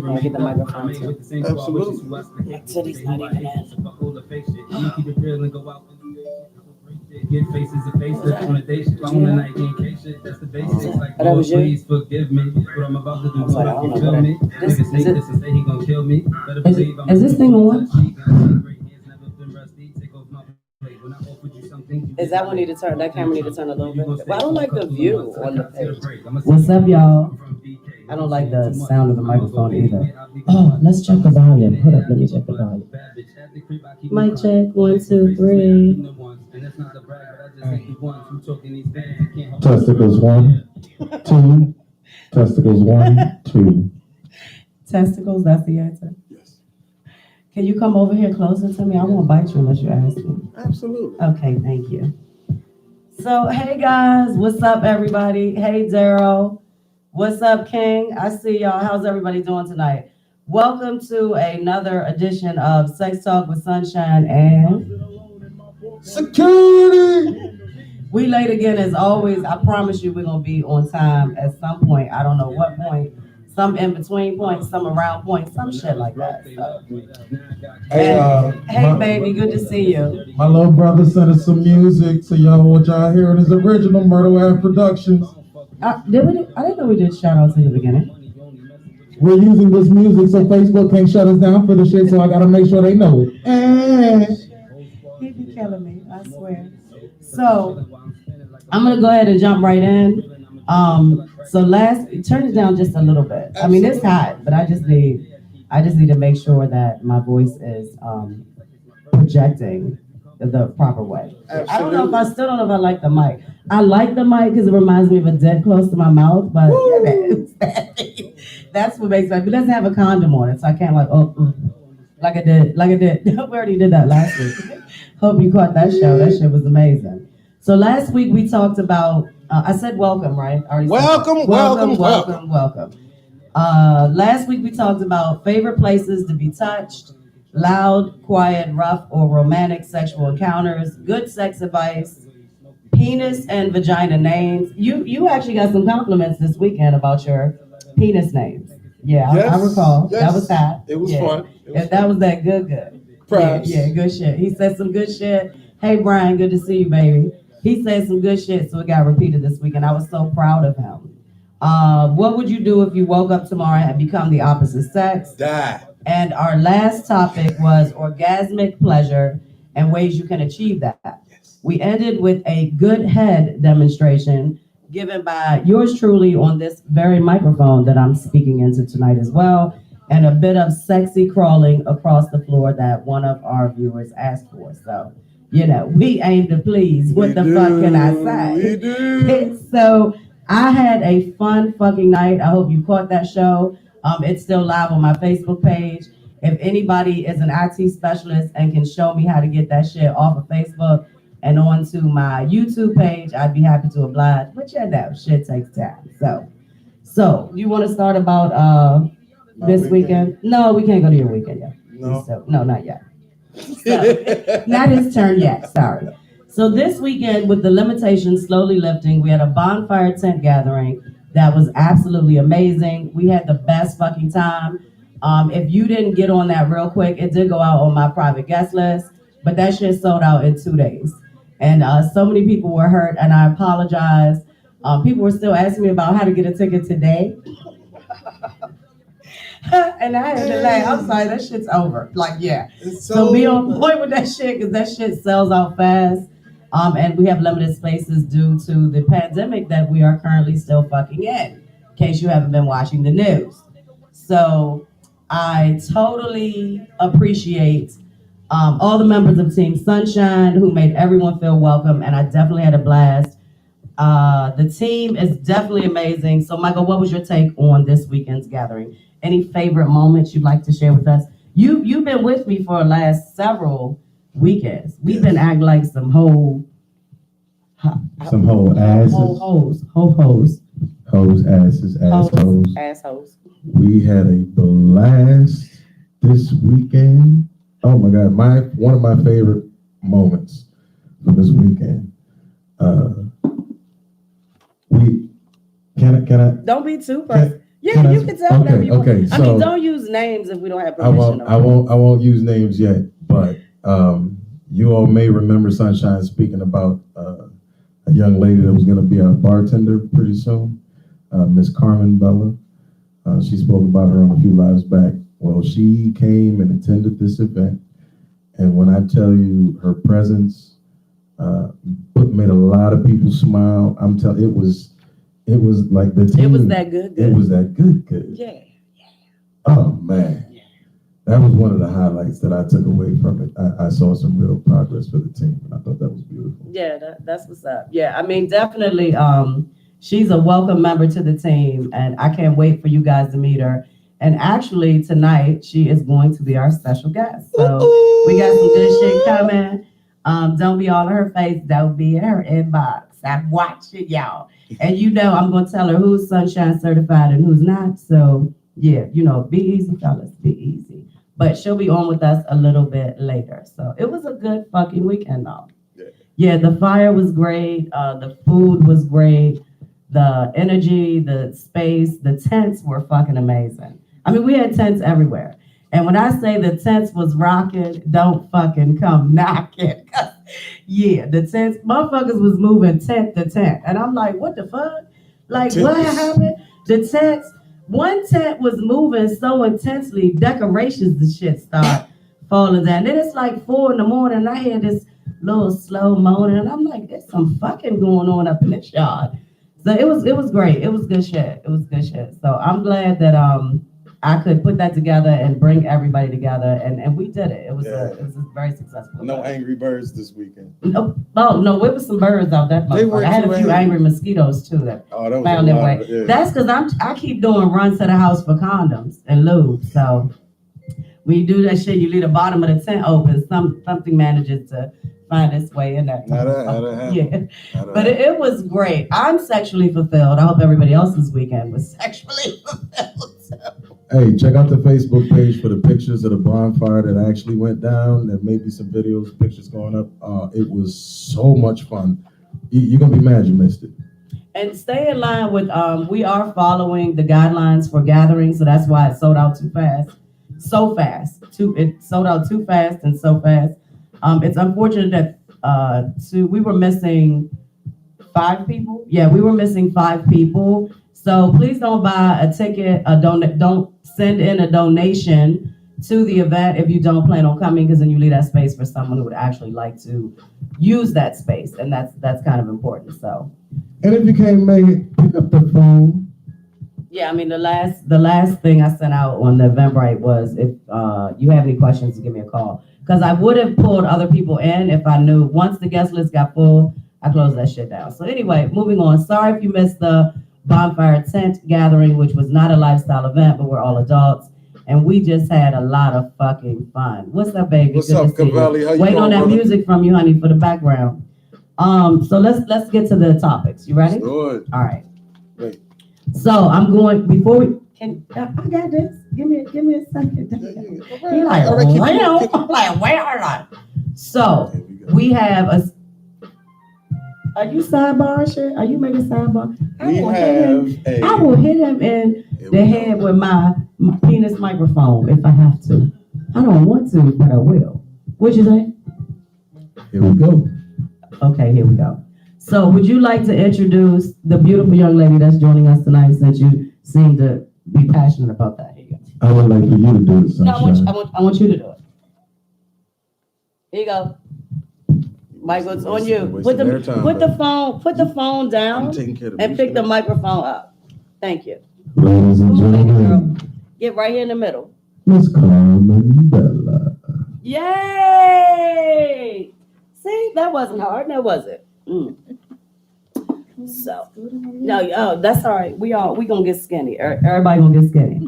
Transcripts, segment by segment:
I get the microphone too. Absolutely. Titty's not even in. Get faces and faces on a day shit. On the night can't case shit. That's the basics. Like, that was you? please forgive me. What I'm about to do. I was like, I don't know Feel what me? this Niggas say is. this and say he gonna kill me. Better Is believe I'm is this thing on? Is that one need to turn? That camera need to turn a little bit. Well, I don't like the view on the page. What's up, y'all? I don't like the sound of the microphone either. Oh, let's check the volume. Hold up, let me check the volume. Mic check, 1, 2, 3. Testicles 1, 2. Testicles 1, 2. Testicles, that's the answer. Yes. Can you come over here closer to me? I won't bite you unless you ask me. Absolutely. Okay, thank you. So, hey guys, what's up, everybody? Hey, Daryl. What's up, King? I see y'all. How's everybody doing tonight? Welcome to another edition of Sex Talk with Sunshine and Security. we late again as always. I promise you we're gonna be on time at some point. I don't know what point. Some in between points, some around points, some shit like that. So. Hey, baby, good to see you. My little brother sent us some music, so y'all, what y'all hearing is original Murder Lab Productions. I didn't know we did shout outs in the beginning. We're using this music so Facebook can't shut us down for the shit, so I gotta make sure they know it. He be killing me, I swear. So I'm gonna go ahead and jump right in. So turn it down just a little bit. I mean, it's hot, but I just need to make sure that my voice is projecting the proper way. I don't know if I still don't know if I like the mic. I like the mic because it reminds me of a dick close to my mouth, but that's what makes it. It doesn't have a condom on it, so I can't like I did. We already did that last week. Hope you caught that show. That shit was amazing. So last week we talked about. I said welcome, right? Welcome. Last week we talked about favorite places to be touched, loud, quiet, rough, or romantic sexual encounters, good sex advice, penis and vagina names. You actually got some compliments this weekend about your penis names. Yeah, Yes, I recall. yes. That was hot. It was yeah. fun. That was that good. Props. Yeah, good shit. He said some good shit. Hey, Brian, good to see you, baby. He said some good shit, so it got repeated this week, and I was so proud of him. What would you do if you woke up tomorrow and had become the opposite sex? Die. And our last topic was orgasmic pleasure and ways you can achieve that. Yes. We ended with a good head demonstration given by yours truly on this very microphone that I'm speaking into tonight as well, and a bit of sexy crawling across the floor that one of our viewers asked for. So, we aim to please. What the fuck can I say? We do. So I had a fun fucking night. I hope you caught that show. It's still live on my Facebook page. If anybody is an IT specialist and can show me how to get that shit off of Facebook and onto my YouTube page, I'd be happy to oblige. But shit takes time. So you want to start about this weekend? No, we can't go to your weekend yet. No, not yet. So, not his turn yet. Sorry. So this weekend, with the limitations slowly lifting, we had a bonfire tent gathering that was absolutely amazing. We had the best fucking time. If you didn't get on that real quick, it did go out on my private guest list, but that shit sold out in 2 days. And so many people were hurt, and I apologize. People were still asking me about how to get a ticket today. And I had to laugh. I'm sorry, that shit's over. So be on point with that shit, because that shit sells out fast. And we have limited spaces due to the pandemic that we are currently still fucking in case you haven't been watching the news. So I totally appreciate all the members of Team Sunshine who made everyone feel welcome, and I definitely had a blast. The team is definitely amazing. So Michael, what was your take on this weekend's gathering? Any favorite moments you'd like to share with us? You've been with me for the last several weekends. We've been acting like some whole asses. Hoes, asses, assholes. Assholes. We had a blast this weekend. Oh my God, one of my favorite moments from this weekend. Can I? Don't be too personal. Yeah, you can tell whatever you want. Okay, I mean, so don't use names if we don't have I permission. won't use names yet, but you all may remember Sunshine speaking about a young lady that was going to be our bartender pretty soon, Miss Carmen Bella. She spoke about her on a few lives back. Well, she came and attended this event, and when I tell you her presence made a lot of people smile. I'm telling it was like the team. It was that good. It was that good. Yeah. Oh man. Yeah. That was one of the highlights that I took away from it. I saw some real progress for the team, and I thought that was beautiful. Yeah, that's what's up. Yeah, I mean, definitely, she's a welcome member to the team, and I can't wait for you guys to meet her. And actually, tonight, she is going to be our special guest. So we got some good shit coming. Don't be all in her face. Don't be in her inbox. I'm watching y'all. And you know, I'm going to tell her who's Sunshine certified and who's not. So, yeah, you know, be easy, fellas. Be easy. But she'll be on with us a little bit later. So it was a good fucking weekend, though. Yeah, the fire was great. The food was great. The energy, the space, the tents were fucking amazing. I mean, we had tents everywhere. And when I say the tents was rocking, don't fucking come knocking. Yeah, the tents, motherfuckers was moving tent to tent. And I'm like, what the fuck? Like, what happened? The tents, one tent was moving so intensely, decorations and shit start falling down. Then it's like 4 a.m. and I hear this little slow moaning. And I'm like, there's some fucking going on up in this yard. So it was great. It was good shit. It was good shit. So I'm glad that I could put that together and bring everybody together, and we did it. It was a very successful. No angry birds this weekend. No, no, there was some birds out that motherfucker. I had a few angry mosquitoes too that found their way. Yeah. That's because I keep doing runs to the house for condoms and lube. So when you do that shit, you leave the bottom of the tent open. Something manages to find its way in there. Yeah, but it was great. I'm sexually fulfilled. I hope everybody else's weekend was sexually fulfilled. So. Hey, check out the Facebook page for the pictures of the bonfire that actually went down. There may be some videos, pictures going up. It was so much fun. You're going to be mad you missed it. And stay in line with, we are following the guidelines for gatherings, so that's why it sold out too fast. So fast. It sold out too fast and so fast. It's unfortunate that we were missing 5 people. Yeah, we were missing 5 people. So please don't buy a ticket, don't send in a donation to the event if you don't plan on coming, because then you leave that space for someone who would actually like to use that space, and that's kind of important. So. And if you can't make it, pick up the phone. Yeah, I mean the last thing I sent out on the Eventbrite was if you have any questions, give me a call, because I would have pulled other people in if I knew. Once the guest list got full, I closed that shit down. So anyway, moving on. Sorry if you missed the bonfire tent gathering, which was not a lifestyle event, but we're all adults, and we just had a lot of fucking fun. What's up, baby? What's up, Cavalli? Waiting on that music from you, honey, for the background. So let's get to the topics. You ready? Good. All right. Wait. So I'm going before we can. I got this. Give me a second. He like, well, I'm like, where? So we have a. Are you sidebar shit? Are you making sidebar? I will hit him in the head with my penis microphone if I have to. I don't want to, but I will. What'd you say? Here we go. Okay, here we go. So would you like to introduce the beautiful young lady that's joining us tonight, since you seem to be passionate about that? Here you go. I would like for you to do it, Sunshine. No, I want you to do it. Here you go. Michael, it's on you. Put the phone down and pick the microphone up. Thank you. Ladies and gentlemen, get right here in the middle. Miss Carmen Bella. Yay! See, that wasn't hard, now was it? So, no, that's all right. We gonna get skinny. Everybody gonna get skinny.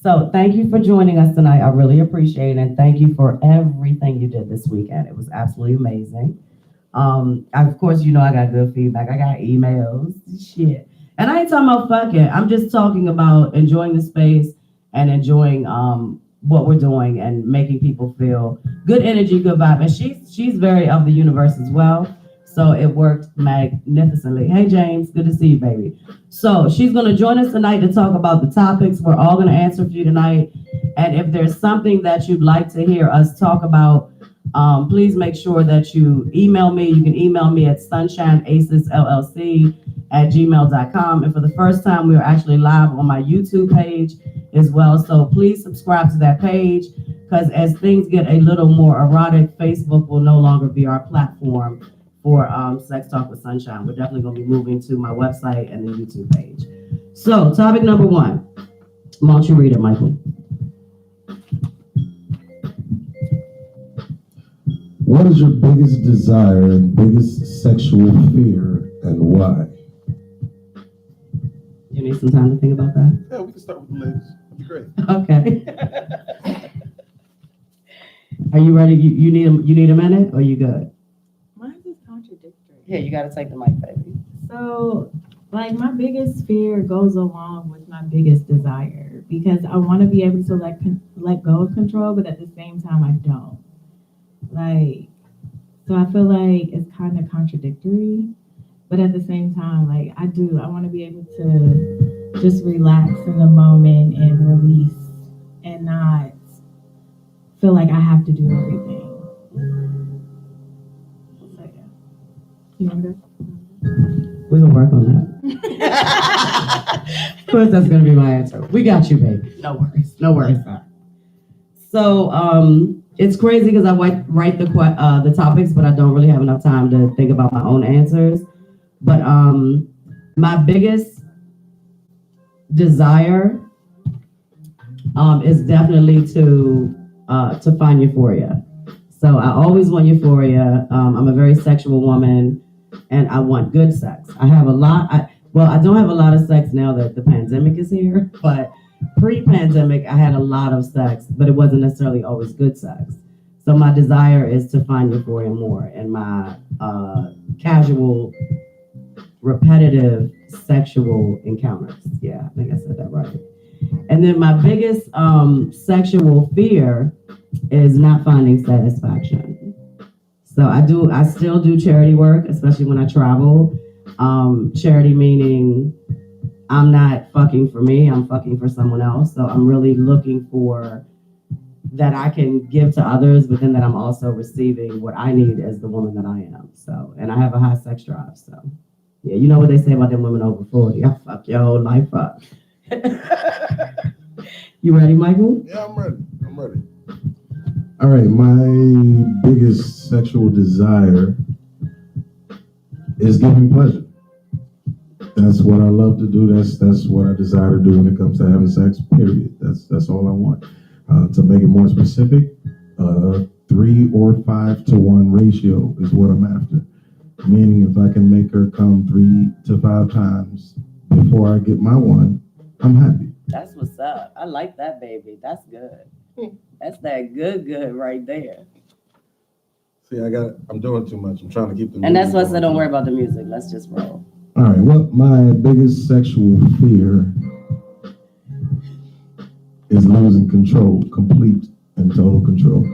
So thank you for joining us tonight. I really appreciate it. And thank you for everything you did this weekend. It was absolutely amazing. Of course, you know, I got good feedback. I got emails, shit. And I ain't talking about fucking. I'm just talking about enjoying the space and enjoying what we're doing and making people feel good energy, good vibe. And she's very of the universe as well. So it worked magnificently. Hey, James, good to see you, baby. So she's going to join us tonight to talk about the topics. We're all going to answer for you tonight. And if there's something that you'd like to hear us talk about, please make sure that you email me. You can email me at sunshineacesllc@gmail.com. And for the first time, we are actually live on my YouTube page as well. So please subscribe to that page, because as things get a little more erotic, Facebook will no longer be our platform for Sex Talk with Sunshine. We're definitely going to be moving to my website and the YouTube page. So topic number 1. Why don't you read it, Michael? What is your biggest desire and biggest sexual fear, and why? You need some time to think about that? Yeah, we can start with the ladies. That'd be great. Okay. Are you ready? You need a minute, or you good? Mine's is contradictory. Yeah, you got to take the mic, baby. So, like, my biggest fear goes along with my biggest desire, because I want to be able to let go of control, but at the same time, I don't. Like, so I feel like it's kind of contradictory, but at the same time, like, I want to be able to just relax in the moment and release and not feel like I have to do everything. So, yeah. You want to go? We're going to work on that. Of course, that's going to be my answer. We got you, baby. No worries. No worries. So, it's crazy because I write the topics, but I don't really have enough time to think about my own answers. But my biggest desire is definitely to find euphoria. So I always want euphoria. I'm a very sexual woman, and I want good sex. I have a lot. I don't have a lot of sex now that the pandemic is here, but pre-pandemic, I had a lot of sex, but it wasn't necessarily always good sex. So my desire is to find euphoria more in my casual, repetitive sexual encounters. Yeah, I think I said that right. And then my biggest sexual fear is not finding satisfaction. So I still do charity work, especially when I travel. Charity meaning I'm not fucking for me, I'm fucking for someone else. So I'm really looking for that I can give to others, but then that I'm also receiving what I need as the woman that I am. So, and I have a high sex drive. So, yeah, you know what they say about them women over 40. I fuck your whole life up. You ready, Michael? Yeah, I'm ready. All right, my biggest sexual desire is giving pleasure. That's what I love to do. That's what I desire to do when it comes to having sex, period. That's all I want. To make it more specific, 3 or 5 to 1 ratio is what I'm after. Meaning if I can make her come 3 to 5 times before I get my one, I'm happy. That's what's up. I like that, baby. That's good. That's that good right there. See, I'm doing too much. I'm trying to keep the And that's music why I said going. don't worry about the music. Let's just roll. All right, well, my biggest sexual fear is losing control, complete and total control.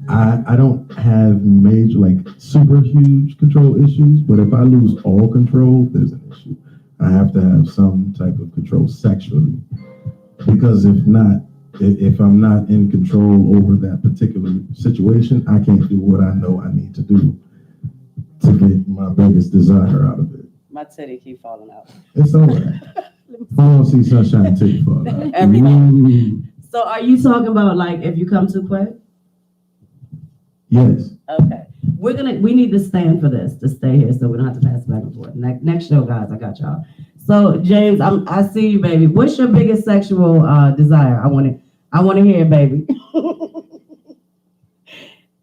I don't have major, like, super huge control issues, but if I lose all control, there's an issue. I have to have some type of control sexually, because if not, if I'm not in control over that particular situation, I can't do what I know I need to do to get my biggest desire out of it. My titty keep falling out. It's all right. I don't see sunshine until you fall out. Every Ooh, So are you talking about like if you come too quick? yes. Okay. We need to stand for this to stay here so we don't have to pass it back and forth. Next show, guys, I got y'all. So James, I see you, baby. What's your biggest sexual desire? I want to hear it, baby.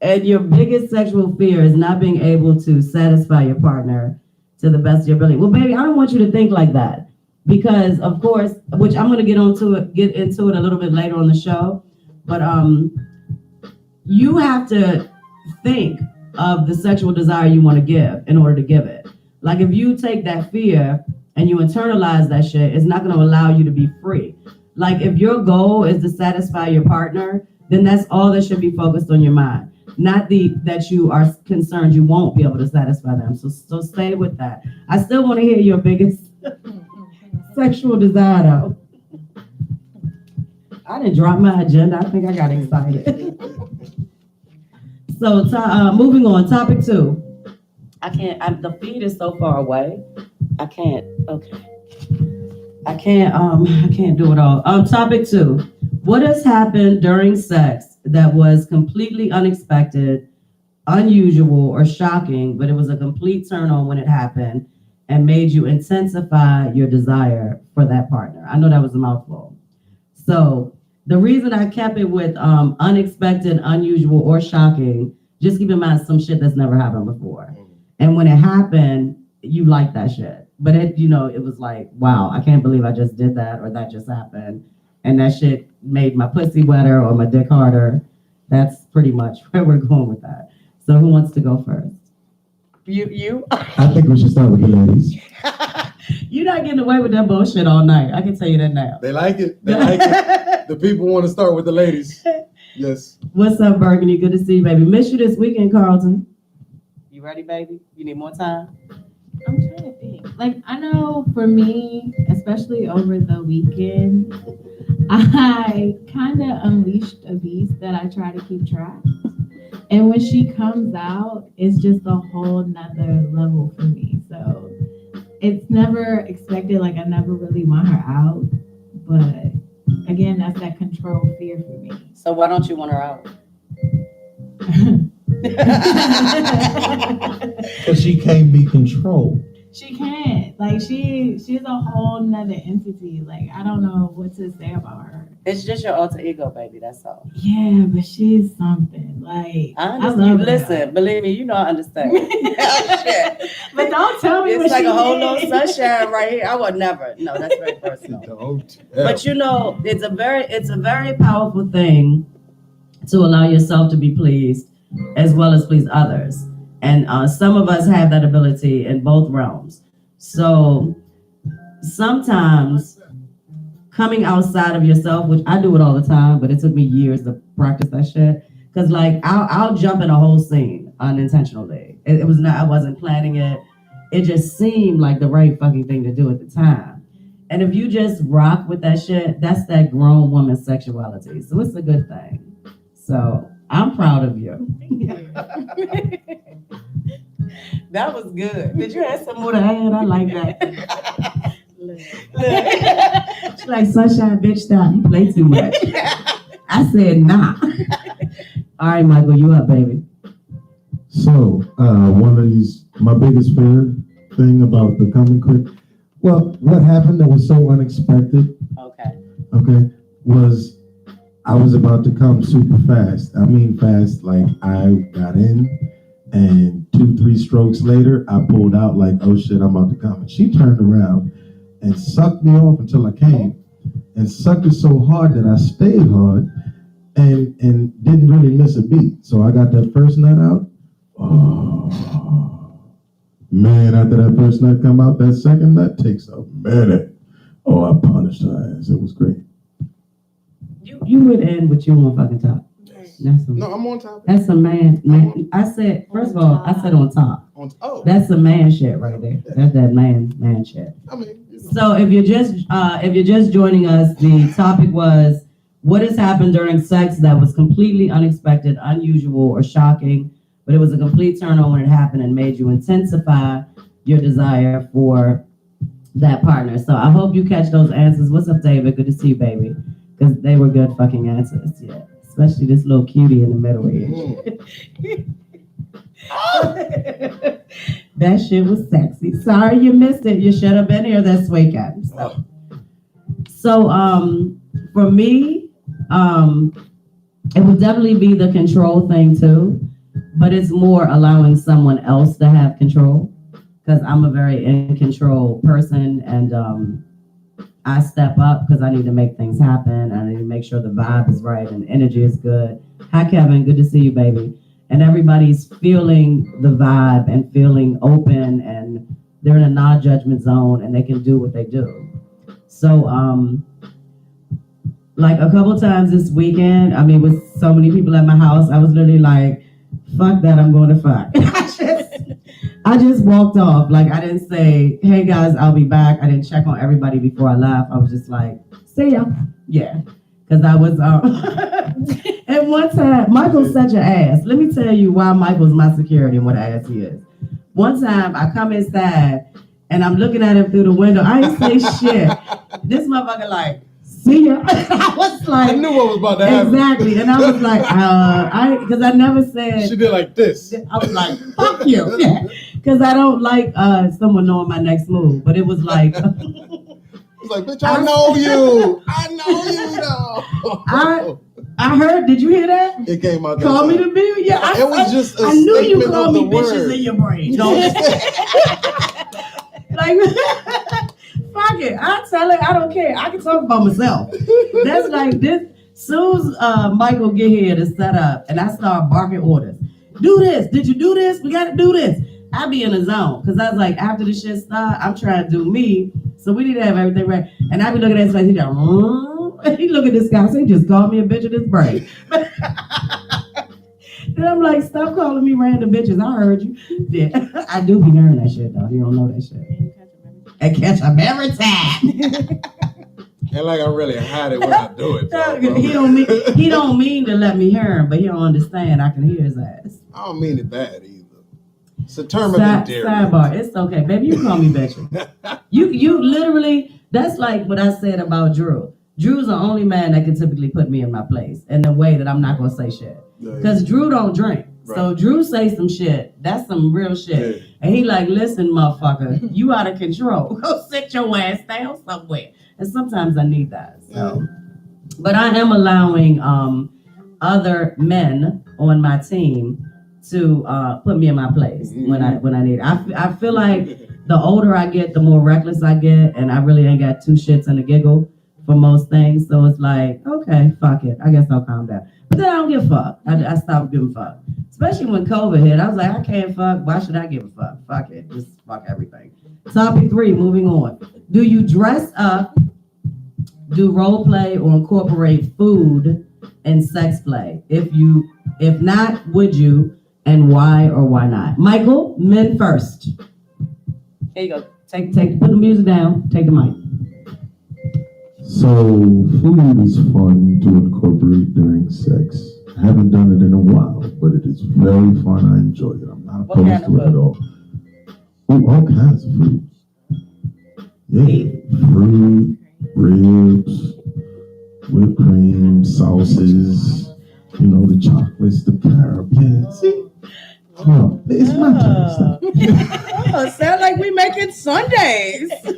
And your biggest sexual fear is not being able to satisfy your partner to the best of your ability. Well, baby, I don't want you to think like that, because of course, which I'm going to get into it a little bit later on the show, but you have to think of the sexual desire you want to give in order to give it. Like if you take that fear and you internalize that shit, it's not going to allow you to be free. Like if your goal is to satisfy your partner, then that's all that should be focused on your mind. not that you are concerned you won't be able to satisfy them. So stay with that. I still want to hear your biggest sexual desire though. I didn't drop my agenda. I think I got excited. So moving on, topic 2. The feed is so far away. I can't do it all. Topic 2. What has happened during sex that was completely unexpected, unusual, or shocking, but it was a complete turn on when it happened and made you intensify your desire for that partner? I know that was a mouthful. So the reason I kept it with unexpected, unusual, or shocking, just keep in mind some shit that's never happened before. And when it happened, you like that shit. But it was like, wow, I can't believe I just did that, or that just happened. And that shit made my pussy wetter or my dick harder. That's pretty much where we're going with that. So who wants to go first? You? I think we should start with the ladies. You're not getting away with that bullshit all night. I can tell you that now. They like it. They like it. The people want to start with the ladies. Yes. What's up, Burgundy? Good to see you, baby. Miss you this weekend, Carlton. You ready, baby? You need more time? I'm trying to think. Like, I know for me, especially over the weekend, I kind of unleashed a beast that I try to keep track. And when she comes out, it's just a whole nother level for me. So it's never expected. Like, I never really want her out. But again, that's that control fear for me. So why don't you want her out? Because she can't be controlled. She can't. Like, she's a whole nother entity. Like, I don't know what to say about her. It's just your alter ego, baby. That's all. Yeah, but she's something. Like, I I understand. love her. Listen, believe me, I understand. Shit. But don't tell me It's what like she a whole did. little sunshine right here. I would never. No, that's very personal. Don't. But it's a very powerful thing to allow yourself to be pleased as well as please others. And some of us have that ability in both realms. So sometimes coming outside of yourself, which I do it all the time, but it took me years to practice that shit. Cause like I'll jump in a whole scene unintentionally. It was not, I wasn't planning it. It just seemed like the right fucking thing to do at the time. And if you just rock with that shit, that's that grown woman sexuality. So it's a good thing. So I'm proud of you. That was good. Did you have some more to add? I like that. She's like, sunshine, bitch, stop. You play too much. I said, nah. All right, Michael, you up, baby. So, one of these, my biggest fear thing about the coming quick, well, what happened that was so unexpected, okay, was I was about to come super fast. I mean fast, like I got in, and 2-3 strokes later, I pulled out like, oh shit, I'm about to come. And she turned around and sucked me off until I came, and sucked it so hard that I stayed hard and didn't really miss a beat. So I got that first nut out. Oh, man, after that first nut come out, that second nut takes a minute. Oh, I punished her ass. It was great. You would end with you on fucking top. That's a, No, I'm on top. that's a man. I said, first of all, I said on top. That's a man shit right there. That's that man shit. I mean, you know. So if you're just joining us, the topic was what has happened during sex that was completely unexpected, unusual, or shocking, but it was a complete turn on when it happened and made you intensify your desire for that partner. So I hope you catch those answers. What's up, David? Good to see you, baby. Because they were good fucking answers, yeah. Especially this little cutie in the middle here. That shit was sexy. Sorry you missed it. You should have been here this weekend. So for me, it would definitely be the control thing too, but it's more allowing someone else to have control because I'm a very in control person, and I step up because I need to make things happen. I need to make sure the vibe is right and energy is good. Hi, Kevin. Good to see you, baby. And everybody's feeling the vibe and feeling open, and they're in a non-judgment zone and they can do what they do. So, like a couple times this weekend, I mean, with so many people at my house, I was literally like, fuck that, I'm going to fuck. I just walked off. Like, I didn't say, hey guys, I'll be back. I didn't check on everybody before I left. I was just like, see ya. Yeah. Because I was, and one time, Michael's such an ass. Let me tell you why Michael's my security and what ass he is. One time, I come inside, and I'm looking at him through the window. I ain't say shit. This motherfucker like, see ya. I was I like, knew what was about to happen. exactly. And I was like, because I never said, She did like this. I was like, fuck you. Because I don't like someone knowing my next move. But it was like, It's like, bitch, I know you. I know you now. I heard, did you hear that? It came out. Call me time. the bill. Yeah, It was just a I knew you statement called of me the bitches word. in your brain. Don't like, fuck it. I tell her I don't care. I can talk about myself. That's like this. Soon as Michael get here to set up, and I start barking orders. Do this. Did you do this? We got to do this. I be in a zone because I was like, after the shit start, I'm trying to do me. So we need to have everything right. And I be looking at his face. He just, he look at this guy. So he just called me a bitch in his brain. Then I'm like, stop calling me random bitches. I heard you. Yeah, I do be hearing that shit though. You don't know that shit. And catch them every time. And like I really hide it when I do it. though, bro. he don't mean to let me hear him, but he don't understand. I can hear his ass. I don't mean it bad either. It's a term of endearment. Sidebar, it's okay, baby. You can call me bitch. You literally. That's like what I said about Drew. Drew's the only man that can typically put me in my place in the way that I'm not gonna say shit. Because Drew don't drink. Right. So Drew say some shit. That's some real shit. Yeah. And he like, listen, motherfucker, you out of control. Go sit your ass down somewhere. And sometimes I need that. So, but I am allowing other men on my team to put me in my place when I need it. I feel like the older I get, the more reckless I get, and I really ain't got two shits and a giggle for most things. So it's like, okay, fuck it. I guess I'll calm down. But then I don't give a fuck. I stopped giving a fuck. Especially when COVID hit. I was like, I can't fuck. Why should I give a fuck? Fuck it. Just fuck everything. Topic 3, moving on. Do you dress up, do role play, or incorporate food in sex play? If not, would you, and why or why not? Michael, men first. Here you go. Put the music down. Take the mic. So food is fun to incorporate during sex. I haven't done it in a while, but it is very fun. I enjoy it. I'm not What opposed kind of to it at food? all. Oh, all kinds of food. Yeah, fruit, ribs, whipped cream, sauces. You know, the chocolates, the caramel. Yeah, see. Oh, it's my turn. Oh, sound like we making Sundays. A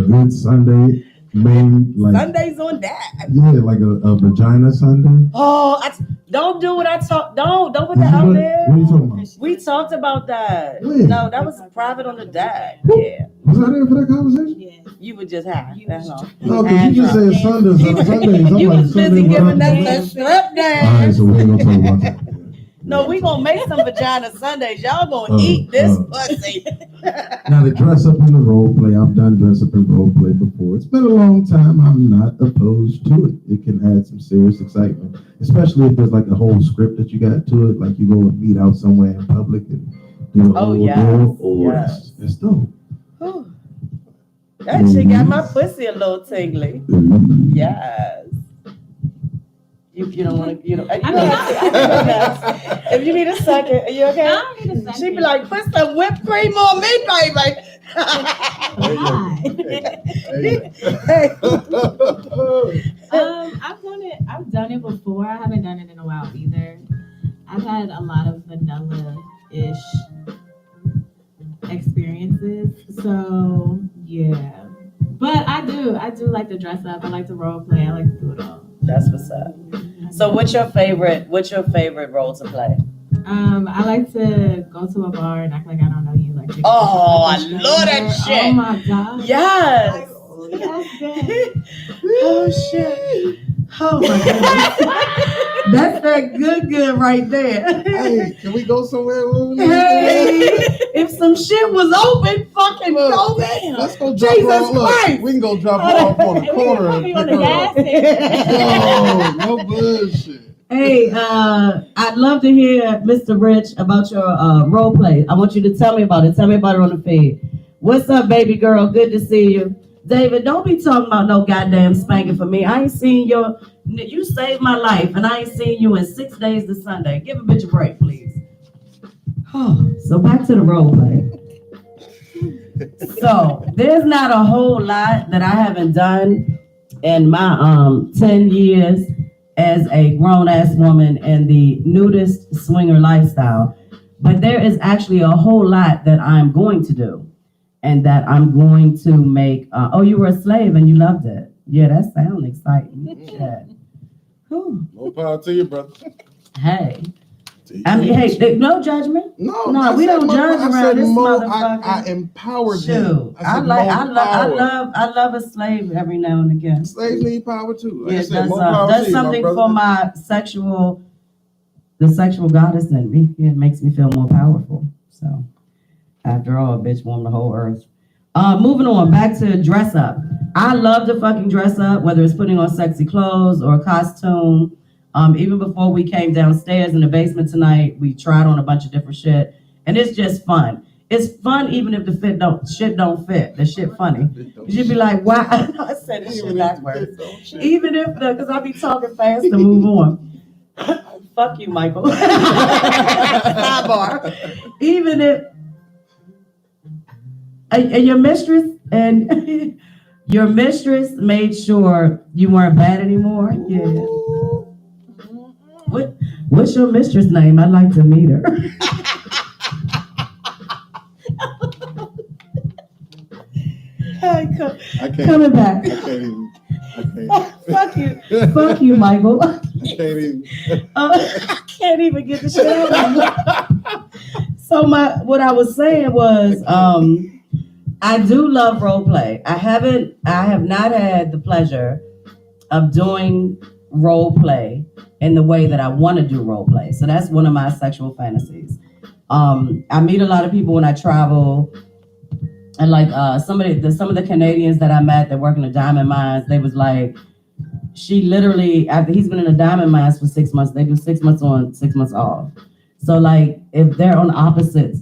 good Sunday made like Sundays on that. yeah, like a vagina Sunday. Oh, don't do what I talk. Don't put that What out are there. you talking about? We talked about that. When? No, that was private on the deck. Yeah, Was I there for that conversation? Yeah. you were just high. That's all. No, because you just said Sundays. Sundays. I'm You like, was busy Sunday, what giving happened? us that slip All down. right, so we ain't gonna talk about that. No, we gonna make some vagina Sundays. Y'all gonna Oh, eat this oh. pussy. Now, the dress up in the role play, I've done dress up in role play before. It's been a long time. I'm not opposed to it. It can add some serious excitement, especially if there's like a whole script that you got to it. Like you go and meet out somewhere in public and do the Oh, whole yes, deal. Oh, yes. that's dope. Whew. That shit got my pussy a little tingly. Yes. You don't want to, you know. If you need a second, are you okay? I don't need a second. She be like, put some whipped cream on me, baby. I've done it before. I haven't done it in a while either. I've had a lot of vanilla-ish experiences. So yeah. But I do like to dress up. I like to role play. I like to do it all. That's what's up. So what's your favorite role to play? I like to go to a bar and act like I don't know you. Like, Oh, I love that shit. Oh my god. Yes. Yes, good. Oh shit. Oh my god. That's that good right there. Hey, can we go somewhere? Hey, if some shit was open, fucking go there. Let's go drop Jesus her off. Look, Christ. we can go drop her off on the And we can corner put and me pick on the her gas up. station. No bullshit. Hey, I'd love to hear, Mr. Rich, about your role play. I want you to tell me about it. Tell me about it on the feed. What's up, baby girl? Good to see you. David, don't be talking about no goddamn spanking for me. I ain't seen you saved my life, and I ain't seen you in 6 days to Sunday. Give a bitch a break, please. So back to the role play. So there's not a whole lot that I haven't done in my 10 years as a grown-ass woman in the nudist swinger lifestyle. But there is actually a whole lot that I'm going to do and that I'm going to make. Oh, you were a slave and you loved it. Yeah, that sounds exciting. Yeah. Whew. More power to you, brother. Hey. I mean, hey, no judgment. No, we don't judge around this motherfucker. I empowered him. Shoot, I love a slave every now and again. Slaves need power too. Like Yeah, I said, more does power to you, something my for brother. the sexual goddess in me. It makes me feel more powerful. So, after all, bitch won the whole earth. Moving on, back to dress up. I love to fucking dress up, whether it's putting on sexy clothes or a costume. Even before we came downstairs in the basement tonight, we tried on a bunch of different shit, and it's just fun. It's fun even if the shit don't fit. The shit funny. You'd be like, why? I said this shit backwards. Even if because I be talking fast to move on. Fuck you, Michael. Sidebar. Even if your mistress made sure you weren't bad anymore. Yeah. What's your mistress name? I'd like to meet her. I can't. Coming back. I can't even. Fuck you, Michael. I can't even. I can't even get the shit out. So what I was saying was, I do love role play. I have not had the pleasure of doing role play in the way that I want to do role play. So that's one of my sexual fantasies. I meet a lot of people when I travel, and like some of the Canadians that I met that work in the diamond mines, they was like, she literally, after he's been in the diamond mines for 6 months, they do 6 months on, 6 months off. So like if they're on opposite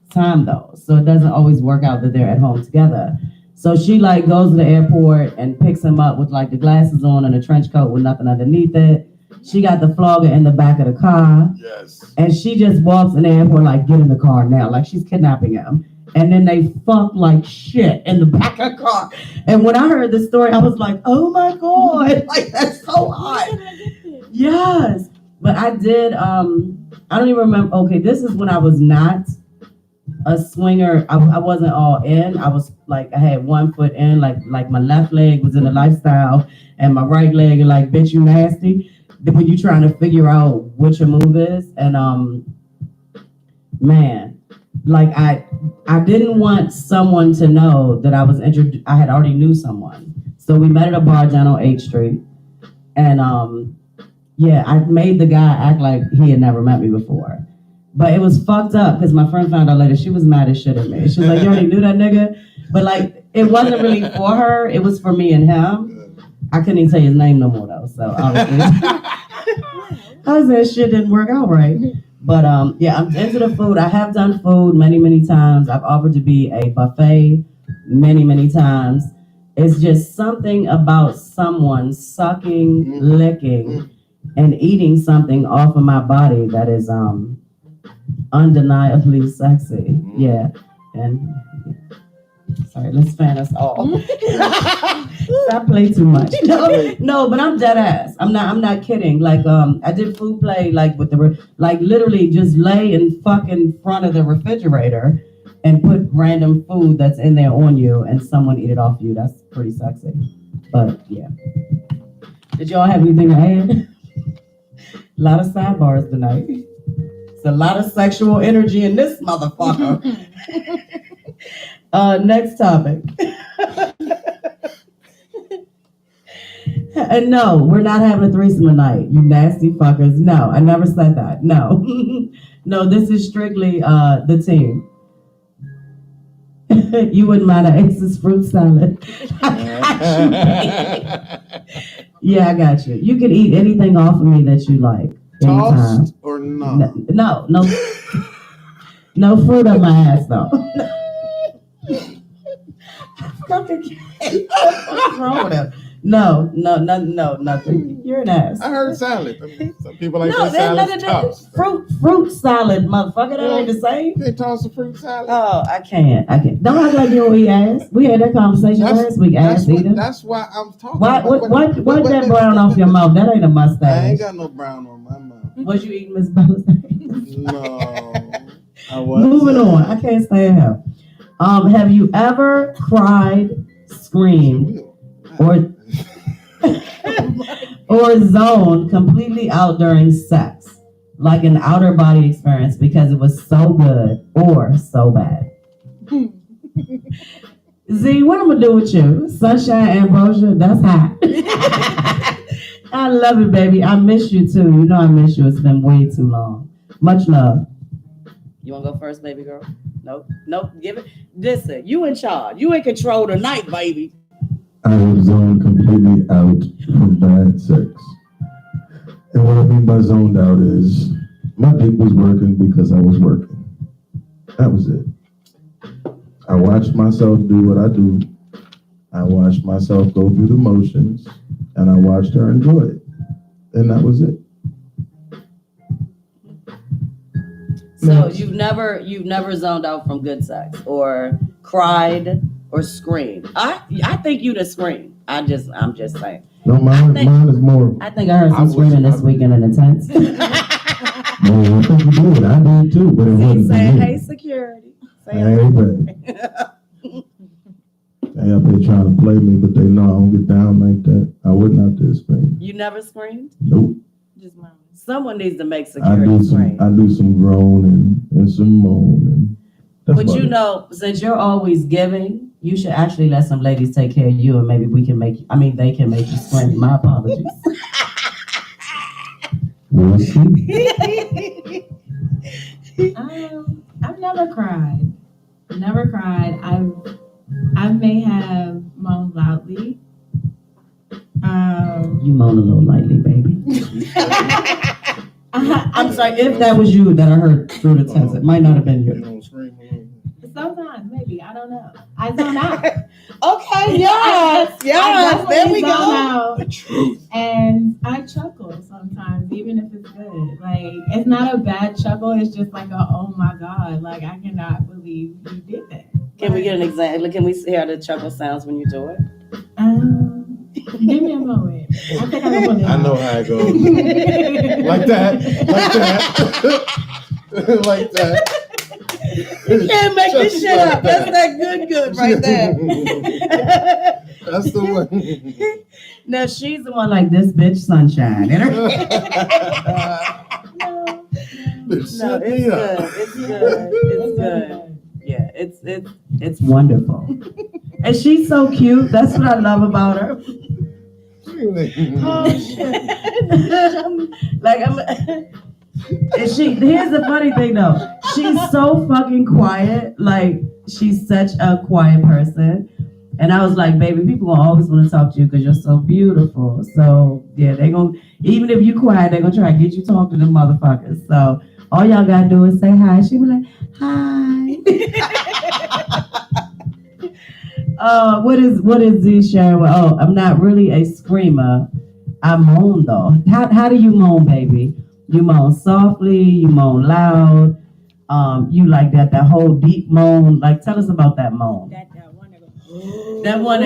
time though, so it doesn't always work out that they're at home together. So she like goes to the airport and picks him up with like the glasses on and a trench coat with nothing underneath it. She got the flogger in the back of the car. Yes. And she just walks in the airport like, get in the car now, like she's kidnapping him. And then they fuck like shit in the back of the car. And when I heard the story, I was like, oh my God, like that's so hot. Yes. But I did, I don't even remember. Okay, this is when I was not a swinger. I wasn't all in. I was like, I had 1 foot in, like my left leg was in the lifestyle and my right leg like, bitch, you nasty. When you trying to figure out what your move is. And man, like I didn't want someone to know that I was I had already knew someone. So we met at a bar down on 8th Street. And yeah, I made the guy act like he had never met me before. But it was fucked up because my friend found out later she was mad as shit at me. She was like, you already knew that nigga? But like, it wasn't really for her. It was for me and him. I couldn't even tell you his name no more though. So obviously, I was that shit didn't work out right. But yeah, I'm into the food. I have done food many, many times. I've offered to be a buffet many, many times. It's just something about someone sucking, licking, and eating something off of my body that is undeniably sexy. Yeah. And sorry, let's fan us all. I play too much. No, but I'm dead ass. I'm not kidding. Like I did food play like with like literally just lay in fucking front of the refrigerator and put random food that's in there on you and someone eat it off you. That's pretty sexy. But yeah. Did y'all have anything to add? A lot of sidebars tonight. It's a lot of sexual energy in this motherfucker. Next topic. And no, we're not having a threesome tonight, you nasty fuckers. No, I never said that. No. No, this is strictly the team. You wouldn't mind an Ace's fruit salad. Yeah, I got you. You can eat anything off of me that you like. anytime. Tossed or no? No, no fruit up my ass though. What's wrong with him? No, nothing. You're an ass. I heard salad. I mean, some people like No, their there's salads nothing. tossed. Fruit salad, motherfucker. That ain't the same. They toss a fruit salad. Oh, I can't. Don't act like you don't eat ass. We had that conversation last week. Ass eater. That's why I'm talking. Wipe that brown off your mouth. That ain't a I mustache. ain't got no brown on my mouth. Was you eating Miss Bella's? No, I wasn't. Moving on. I can't stand him. Have you ever cried, screamed, or zoned completely out during sex, like an outer body experience because it was so good or so bad? Z, what I'm gonna do with you? Sunshine Ambrosia, that's hot. I love it, baby. I miss you too. You know I miss you. It's been way too long. Much love. You wanna go first, baby girl? Nope. Give it. Listen, you in charge. You in control tonight, baby. I was zoned completely out from bad sex. And what I mean by zoned out is my dick was working because I was working. That was it. I watched myself do what I do. I watched myself go through the motions, and I watched her enjoy it. And that was it. So you've never zoned out from good sex or cried or screamed. I think you'd have screamed. I'm just saying. No, mine is more. I think I heard some screaming this weekend in the tent. Well, I think you did. I did too, but it wasn't for Saying, me. hey, security. Hey, baby. They up there trying to play me, but they know I don't get down like that. I wouldn't out there scream. You never screamed? Nope. Just mine. Someone needs to make I security do scream. some groan and some moan. And that's But about you it. know, since you're always giving, you should actually let some ladies take care of you, and maybe they can make you scream. My apologies. We'll see. I've never cried. I may have moaned loudly. You moan a little lightly, baby. I'm sorry if that was you that I heard through the text. It might not have been You you. don't scream a little. Sometimes, maybe, I don't know. I zone out. Okay, I there we definitely zone go. out. The truth. And I chuckle sometimes, even if it's good. Like, it's not a bad chuckle. It's just like oh my God, like, I cannot believe you did that. Can we get an example? Can we hear the chuckle sounds when you do it? Give me a moment. I think I know what it I know how it goes. Like that. Like that. You can't make this shit up. That's that good right there. That's the one. Now she's the one like this bitch Sunshine. No, Set It's me good. up. It's good. It's good. Yeah, it's wonderful. And she's so cute. That's what I love about her. Oh shit. Like I'm and here's the funny thing though. She's so fucking quiet. Like she's such a quiet person. And I was like, baby, people gonna always want to talk to you because you're so beautiful. So yeah, they gonna, even if you quiet, they're gonna try to get you to talk to them motherfuckers. So all y'all gotta do is say hi. She be like, hi. What is Z sharing? Oh, I'm not really a screamer. I moan though. How do you moan, baby? You moan softly, you moan loud. You like that whole deep moan. Like tell us about that moan. That one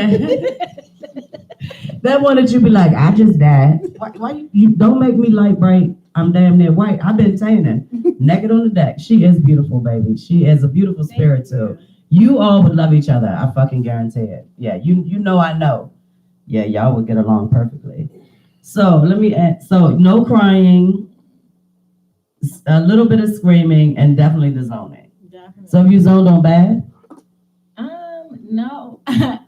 that one that you be like, I just died. Why you don't make me light bright? I'm damn near white. I've been tanning. Naked on the deck. She is beautiful, baby. She is a beautiful spirit too. You all would love each other. I fucking guarantee it. Yeah, you know I know. Yeah, y'all would get along perfectly. So let me add, so no crying, a little bit of screaming, and definitely the zoning. Definitely. So if you zoned on bad? No. When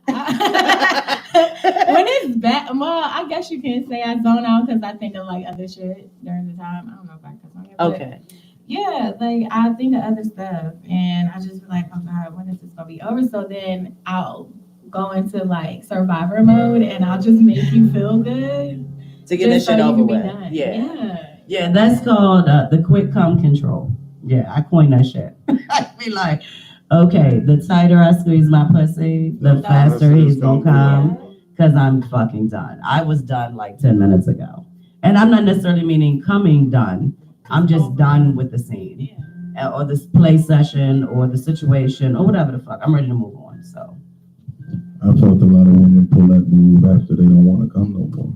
it's bad, well, I guess you can say I zone out because I think of like other shit during the time. I don't know if I can song it. But Okay. yeah, like I think of other stuff and I just be like, oh God, when is this gonna be over? So then I'll go into like survivor mode and I'll just make you feel good. To get this just so shit you over can be with. done. Yeah. Yeah. Yeah, that's called the quick cum control. Yeah, I coined that shit. I'd be like, okay, the tighter I squeeze my pussy, the faster he's gonna come, because I'm fucking done. I was done like 10 minutes ago. And I'm not necessarily meaning coming done. I'm just done with the scene. Or this play session or the situation or whatever the fuck. I'm ready to move on. So I felt a lot of women pull that move after they don't want to come no more.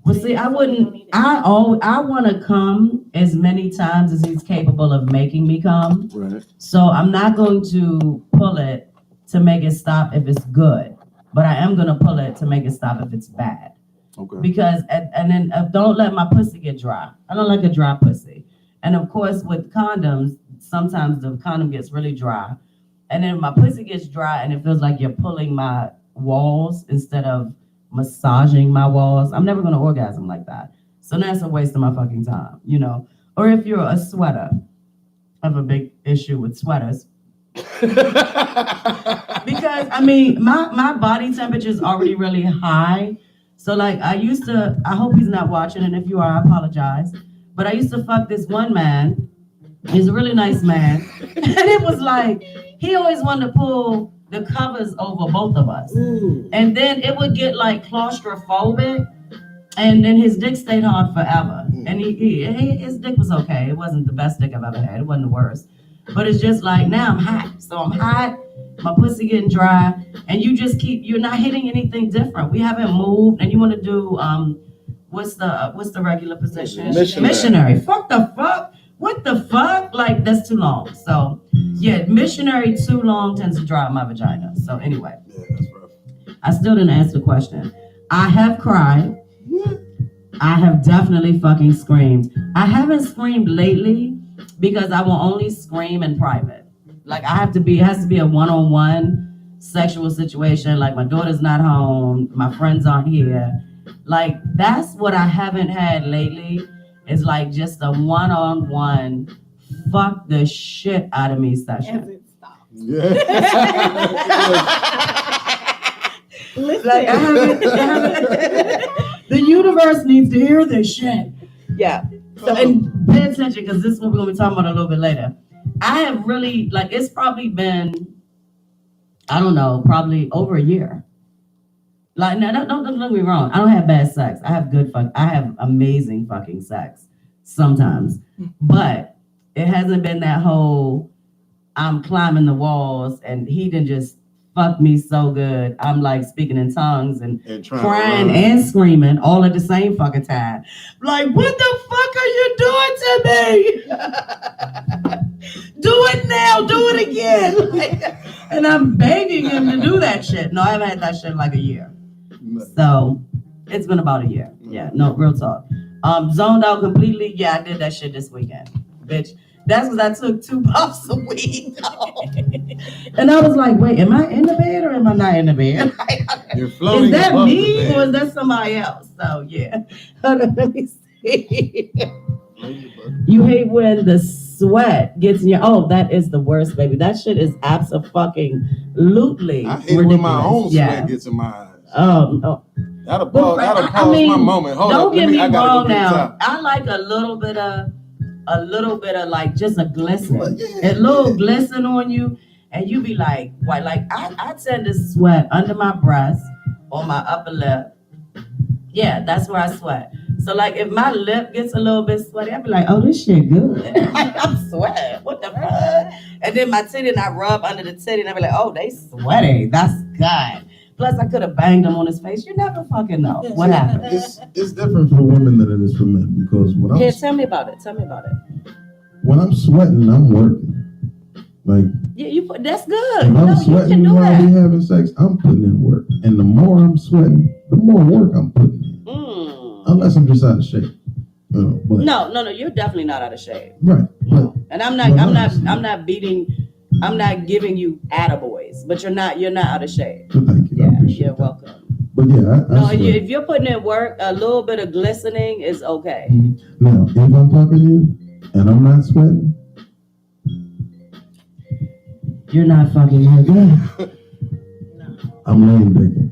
well, see, I wouldn't. I want to come as many times as he's capable of making me come. Right. So I'm not going to pull it to make it stop if it's good, but I am going to pull it to make it stop if it's bad. Okay. Because and then don't let my pussy get dry. I don't like a dry pussy. And of course, with condoms, sometimes the condom gets really dry, and then my pussy gets dry, and it feels like you're pulling my walls instead of massaging my walls. I'm never gonna orgasm like that. So that's a waste of my fucking time, you know. Or if you're a sweater, I have a big issue with sweaters. Because I mean, my body temperature is already really high. So like I hope he's not watching, and if you are, I apologize. But I used to fuck this one man. He's a really nice man. And it was like, he always wanted to pull the covers over both of us. And then it would get like claustrophobic. And then his dick stayed hard forever. And his dick was okay. It wasn't the best dick I've ever had. It wasn't the worst. But it's just like, now I'm hot. So I'm hot. My pussy getting dry. And you just you're not hitting anything different. We haven't moved. And you want to do, what's the regular position? Missionary. Fuck the fuck. What the fuck? Like, that's too long. So, yeah, missionary too long tends to dry out my vagina. So, anyway. Yeah, that's rough. I still didn't answer the question. I have cried. I have definitely fucking screamed. I haven't screamed lately because I will only scream in private. Like, it has to be a one-on-one sexual situation. Like, my daughter's not home. My friends aren't here. Like, that's what I haven't had lately. Is like just a one-on-one fuck the shit out of me session. Yeah. Like, I haven't, the universe needs to hear this shit. Yeah. So, and pay attention, because this is what we're going to be talking about a little bit later. I have really, like, it's probably been, I don't know, probably over a year. Like, no, don't get me wrong. I don't have bad sex. I have amazing fucking sex sometimes. But it hasn't been that whole, I'm climbing the walls and he didn't just fuck me so good. I'm like speaking in tongues and crying and screaming all at the same fucking time. Like, what the fuck are you doing to me? Do it now. Do it again. Like, and I'm begging him to do that shit. No, I haven't had that shit in like a year. So it's been about a year. Yeah, no, real talk. Zoned out completely. Yeah, I did that shit this weekend, bitch. That's because I took 2 puffs of weed. And I was like, wait, am I in the bed or am I not in the bed? You're floating. Is that above me the bed. or is that somebody else? So yeah. Hold on, let me see. You hate when the sweat gets in your, that is the worst, baby. That shit is absolutely I hate when my own sweat gets in my eyes. That'll pause my moment. Hold don't up. get me I gotta wrong go get now. top. I like a little bit of like just a glisten, a little glisten on you, and you be like, why? Like I tend to sweat under my breast, on my upper lip. Yeah, that's where I sweat. So like if my lip gets a little bit sweaty, I be like, oh, this shit good. I'm sweating. What the fuck? And then my titty, and I rub under the titty, and I be like, oh, they sweaty. That's good. Plus, I could have banged him on his face. You never fucking know what happened. It's different for women than it is for men, because when I'm Tell me about it. when I'm sweating, I'm working. Like, Yeah, that's good. if No, I'm you sweating can do while that. we having sex, I'm putting in work. And the more I'm sweating, the more work I'm putting in. Unless I'm just out of shape. But, No, you're definitely not out of shape. Right. But And I'm not giving you attaboys, but you're not out of shape. so thank you. I Yeah, appreciate you're that. welcome. But yeah, I No, sweat. if you're putting in work, a little bit of glistening is okay. Now, if I'm fucking you and I'm not sweating, You're not fucking her good. I'm lame dicking.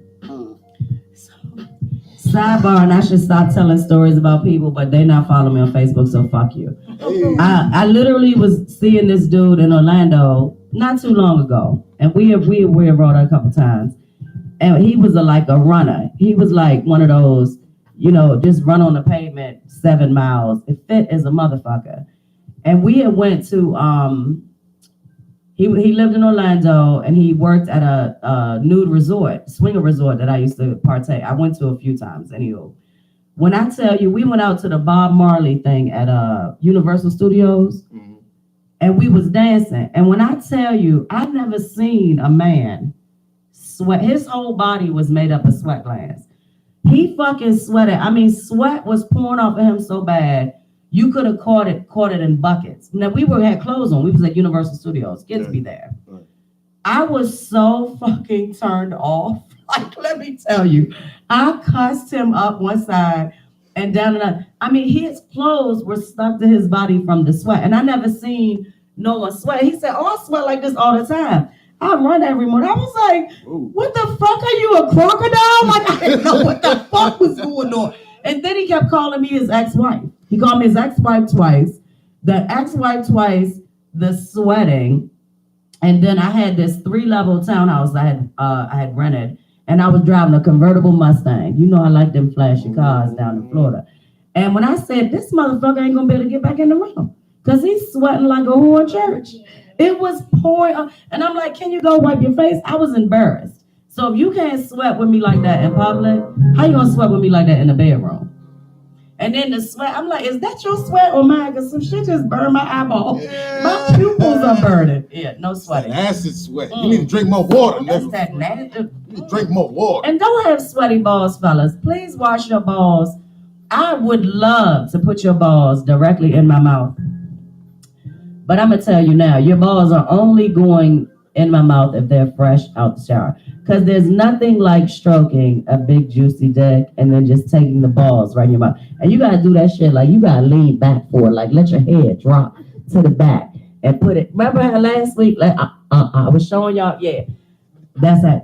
So Sidebar, and I should stop telling stories about people, but they not following me on Facebook, so fuck you. Hey. I literally was seeing this dude in Orlando not too long ago, and we have rode a couple times, and he was like a runner. He was like one of those, just run on the pavement 7 miles. It fit as a motherfucker, and we had went to He lived in Orlando, and he worked at a nude resort, swinger resort that I used to partake. I went to a few times. Anywho, when I tell you, we went out to the Bob Marley thing at Universal Studios, and we was dancing. And when I tell you, I've never seen a man sweat. His whole body was made up of sweat glands. He fucking sweated. I mean, sweat was pouring off of him so bad. You could have caught it in buckets. Now we had clothes on. We was at Universal Studios. Kids be there. Right. I was so fucking turned off. Like, let me tell you, I cussed him up one side and down another. I mean, his clothes were stuck to his body from the sweat, and I never seen no one sweat. He said, "Oh, I sweat like this all the time. I run every morning." I was like, Ooh. "What the fuck? Are you a crocodile?" Like, I didn't know what the fuck was going on. And then he kept calling me his ex-wife. He called me his ex-wife twice. The ex-wife twice, the sweating. And then I had this 3-level townhouse I had rented, and I was driving a convertible Mustang. You know I like them flashy cars down in Florida. And when I said, this motherfucker ain't gonna be able to get back in the room, because he's sweating like a whore in church. It was pouring. And I'm like, can you go wipe your face? I was embarrassed. So if you can't sweat with me like that in public, how you gonna sweat with me like that in the bedroom? And then the sweat, I'm like, is that your sweat or mine? Because some shit just burned my eyeball. Yeah. My pupils are burning. Yeah, no sweating. Acid sweat. You need to drink more water, That's nigga. that nasty. You need to drink more water. And don't have sweaty balls, fellas. Please wash your balls. I would love to put your balls directly in my mouth. But I'm going to tell you now, your balls are only going in my mouth if they're fresh out the shower. Because there's nothing like stroking a big juicy dick and then just taking the balls right in your mouth. And you got to do that shit like you got to lean back for it. Like let your head drop to the back and put it. Remember how last week, like I was showing y'all, yeah, that's it.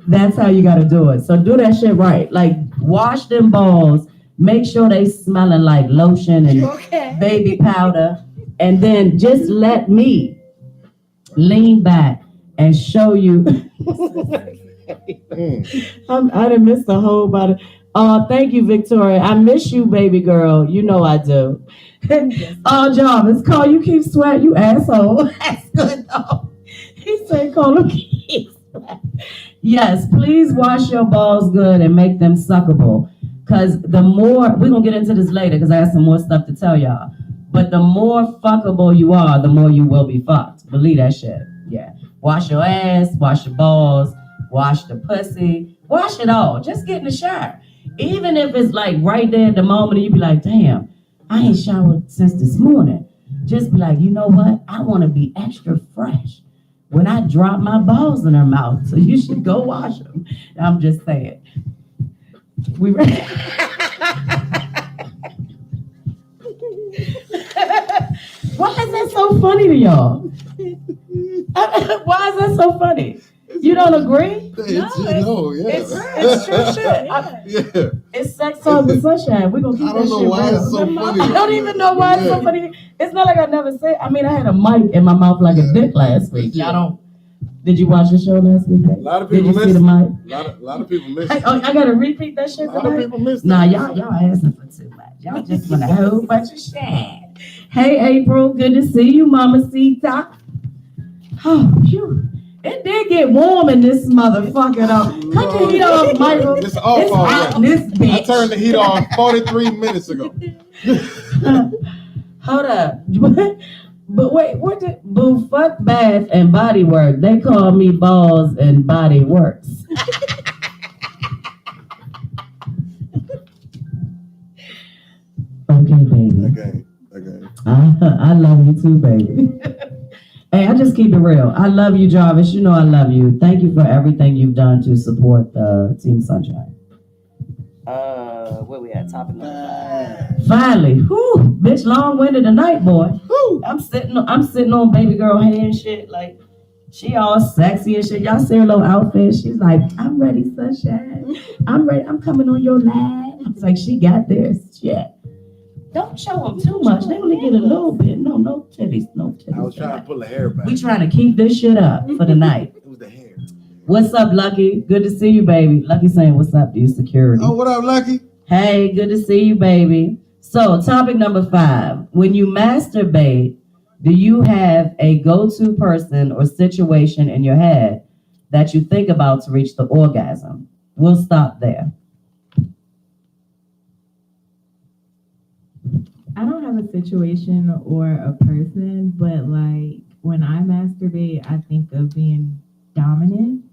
That's how you got to do it. So do that shit right. Like wash them balls. Make sure they smelling like lotion and baby powder. And then just let me lean back and show you. I done missed the whole body. Oh, thank you, Victoria. I miss you, baby girl. You know I do. Oh, Jarvis, Cole, you keep sweating, you asshole. That's good though. He said, Cole, keep sweating. Yes, please wash your balls good and make them suckable. Because the more, we're going to get into this later because I have some more stuff to tell y'all. But the more fuckable you are, the more you will be fucked. Believe that shit. Yeah. Wash your ass, wash your balls, wash the pussy, wash it all. Just get in the shower. Even if it's like right there at the moment, and you be like, damn, I ain't showered since this morning. Just be like, you know what? I want to be extra fresh when I drop my balls in her mouth. So you should go wash them. I'm just saying. We ready? Why is that so funny to y'all? Why is that so funny? You don't agree? It's true shit. Yeah. It's sex on the sunshine. We're gonna keep I don't that know shit why real. it's so funny. I don't even know why it's so funny. It's not like I never said. I mean, I had a mic in my mouth like a dick last week. Y'all don't. Did you watch the show last week? A lot of people Did you see missed the it. mic? A lot of people missed I it. gotta repeat that shit A lot of tonight. people missed it. Nah, y'all asking for too much. Y'all just want a whole bunch of shit. Hey, April, good to see you, Mama Sita. Oh, phew. It did get warm in this motherfucker though. Cut the heat off, Michael. It's off It's hot in already. this bitch. I turned the heat on 43 minutes ago. Hold up. But wait, what did boo fuck Bath and Body Work? They call me Balls and Body Works. Okay, baby. Okay. I love you too, baby. Hey, I just keep it real. I love you, Jarvis. You know I love you. Thank you for everything you've done to support Team Sunshine. Where we at? Top of number 5. Finally, whew, bitch, long-winded tonight, boy. I'm sitting on baby girl hand and shit. Like, She all sexy and shit. Y'all see her little outfit. She's like, I'm ready, sunshine. I'm ready. I'm coming on your lap. I was like, she got this. Yeah. Don't show them too much. They only get a little bit. No titties. No titties. I was trying to pull the hair back. We trying to keep this shit up for the night. It was the hair. What's up, Lucky? Good to see you, baby. Lucky saying, what's up to you, security? Oh, what up, Lucky? Hey, good to see you, baby. So, topic number 5. When you masturbate, do you have a go-to person or situation in your head that you think about to reach the orgasm? We'll stop there. I don't have a situation or a person, but like when I masturbate, I think of being dominant.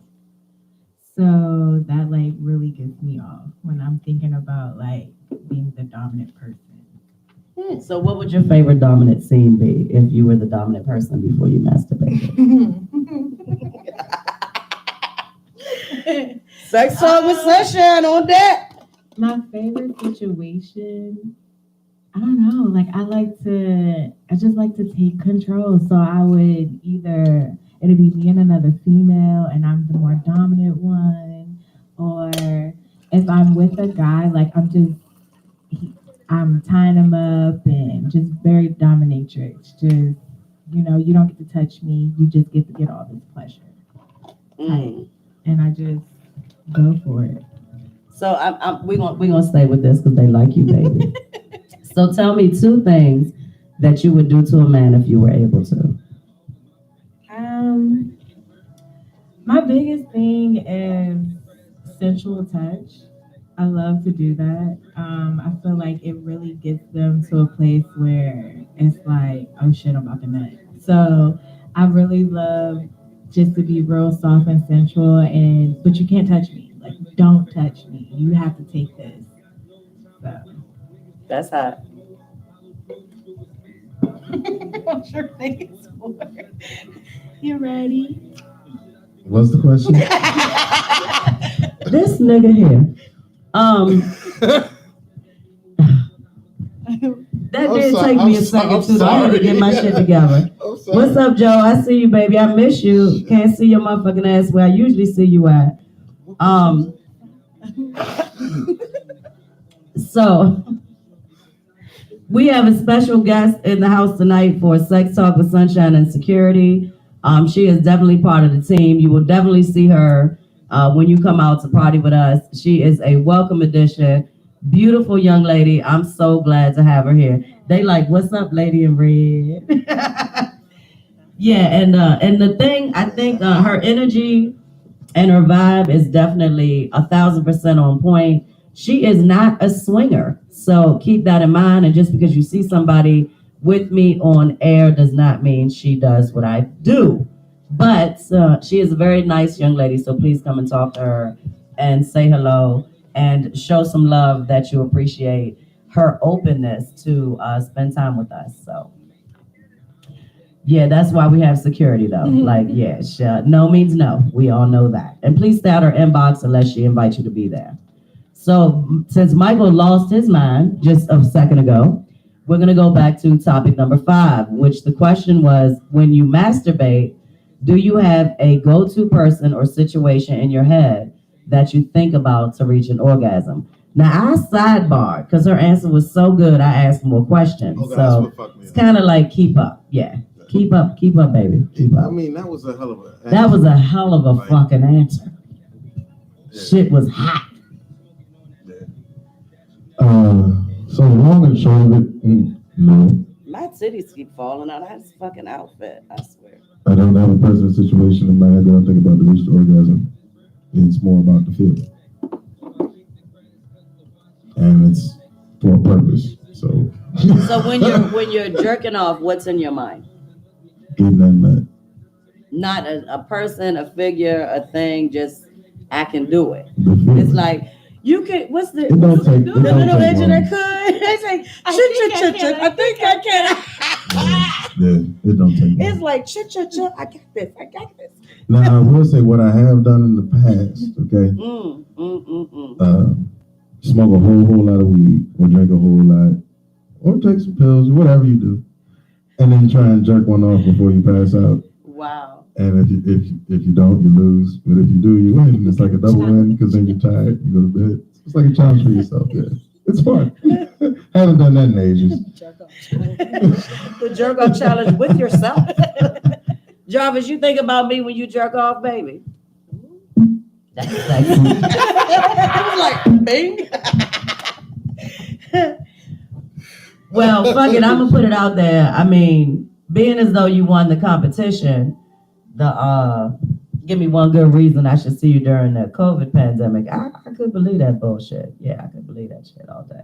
So that like really gets me off when I'm thinking about like being the dominant person. So, what would your favorite dominant scene be if you were the dominant person before you masturbated? Sex talk with sunshine on that. My favorite situation, I don't know. Like I just like to take control. So I would it'd be me and another female, and I'm the more dominant one, or if I'm with a guy, like I'm tying him up and just very dominatrix. Just you don't get to touch me. You just get to get all this pleasure, and I just go for it. So we're gonna stay with this because they like you, baby. So tell me 2 things that you would do to a man if you were able to. My biggest thing is sensual touch. I love to do that. I feel like it really gets them to a place where it's like, oh shit, I'm about to nut. So I really love just to be real soft and sensual, but you can't touch me. Like, don't touch me. You have to take this. So. That's hot. What's your face for? You ready? What's the question? This nigga here. That did take me a second too. I had to get my shit together. What's up, Joe? I see you, baby. I miss you. Can't see your motherfucking ass where I usually see you at. So we have a special guest in the house tonight for Sex Talk with Sunshine and Security. She is definitely part of the team. You will definitely see her when you come out to party with us. She is a welcome addition. Beautiful young lady. I'm so glad to have her here. They like, what's up, lady in red? Yeah, and the thing, I think her energy and her vibe is definitely 1,000% on point. She is not a swinger, so keep that in mind. And just because you see somebody with me on air does not mean she does what I do. But she is a very nice young lady, so please come and talk to her and say hello and show some love that you appreciate her openness to spend time with us. So, yeah, that's why we have security, though. Like, yeah, no means no. We all know that. And please stay out her inbox unless she invites you to be there. So, since Michael lost his mind just a second ago, we're going to go back to topic number 5, which the question was, when you masturbate, do you have a go-to person or situation in your head that you think about to reach an orgasm? Now, I sidebarred because her answer was so good, I asked more questions. Okay, so it's kind of like keep up. Yeah. Keep up, baby. Keep up. I mean, that was a hell of a answer. That was a hell of a fucking answer. Yeah. Shit was hot. So long and short of it, no. My titties keep falling out. I had this fucking outfit, I swear. I don't have a personal situation in my head that I think about to reach the orgasm. It's more about the feeling. And it's for a purpose. So So when you're jerking off, what's in your mind? getting that nut. Not a person, a figure, a thing, just I can do it. The feeling. It's like you can. What's the It don't take- the it don't little take engine long. that could? It's like I think I can. Yeah, it don't take It's long. like ch. I got this. Now I will say what I have done in the past. Okay, smoke a whole lot of weed, or drink a whole lot, or take some pills, whatever you do, and then try and jerk one off before you pass out. Wow. And if you don't, you lose. But if you do, you win. It's like a double win because then you're tired, you go to bed. It's like a challenge for yourself. Yeah, it's fun. Haven't done that in ages. The jerk off challenge with yourself. Jarvis, you think about me when you jerk off, baby. That's sexy. I was like, bing. Well, fuck it, I'm gonna put it out there. I mean, being as though you won the competition, give me one good reason I should see you during the COVID pandemic. I could believe that bullshit. Yeah, I could believe that shit all day.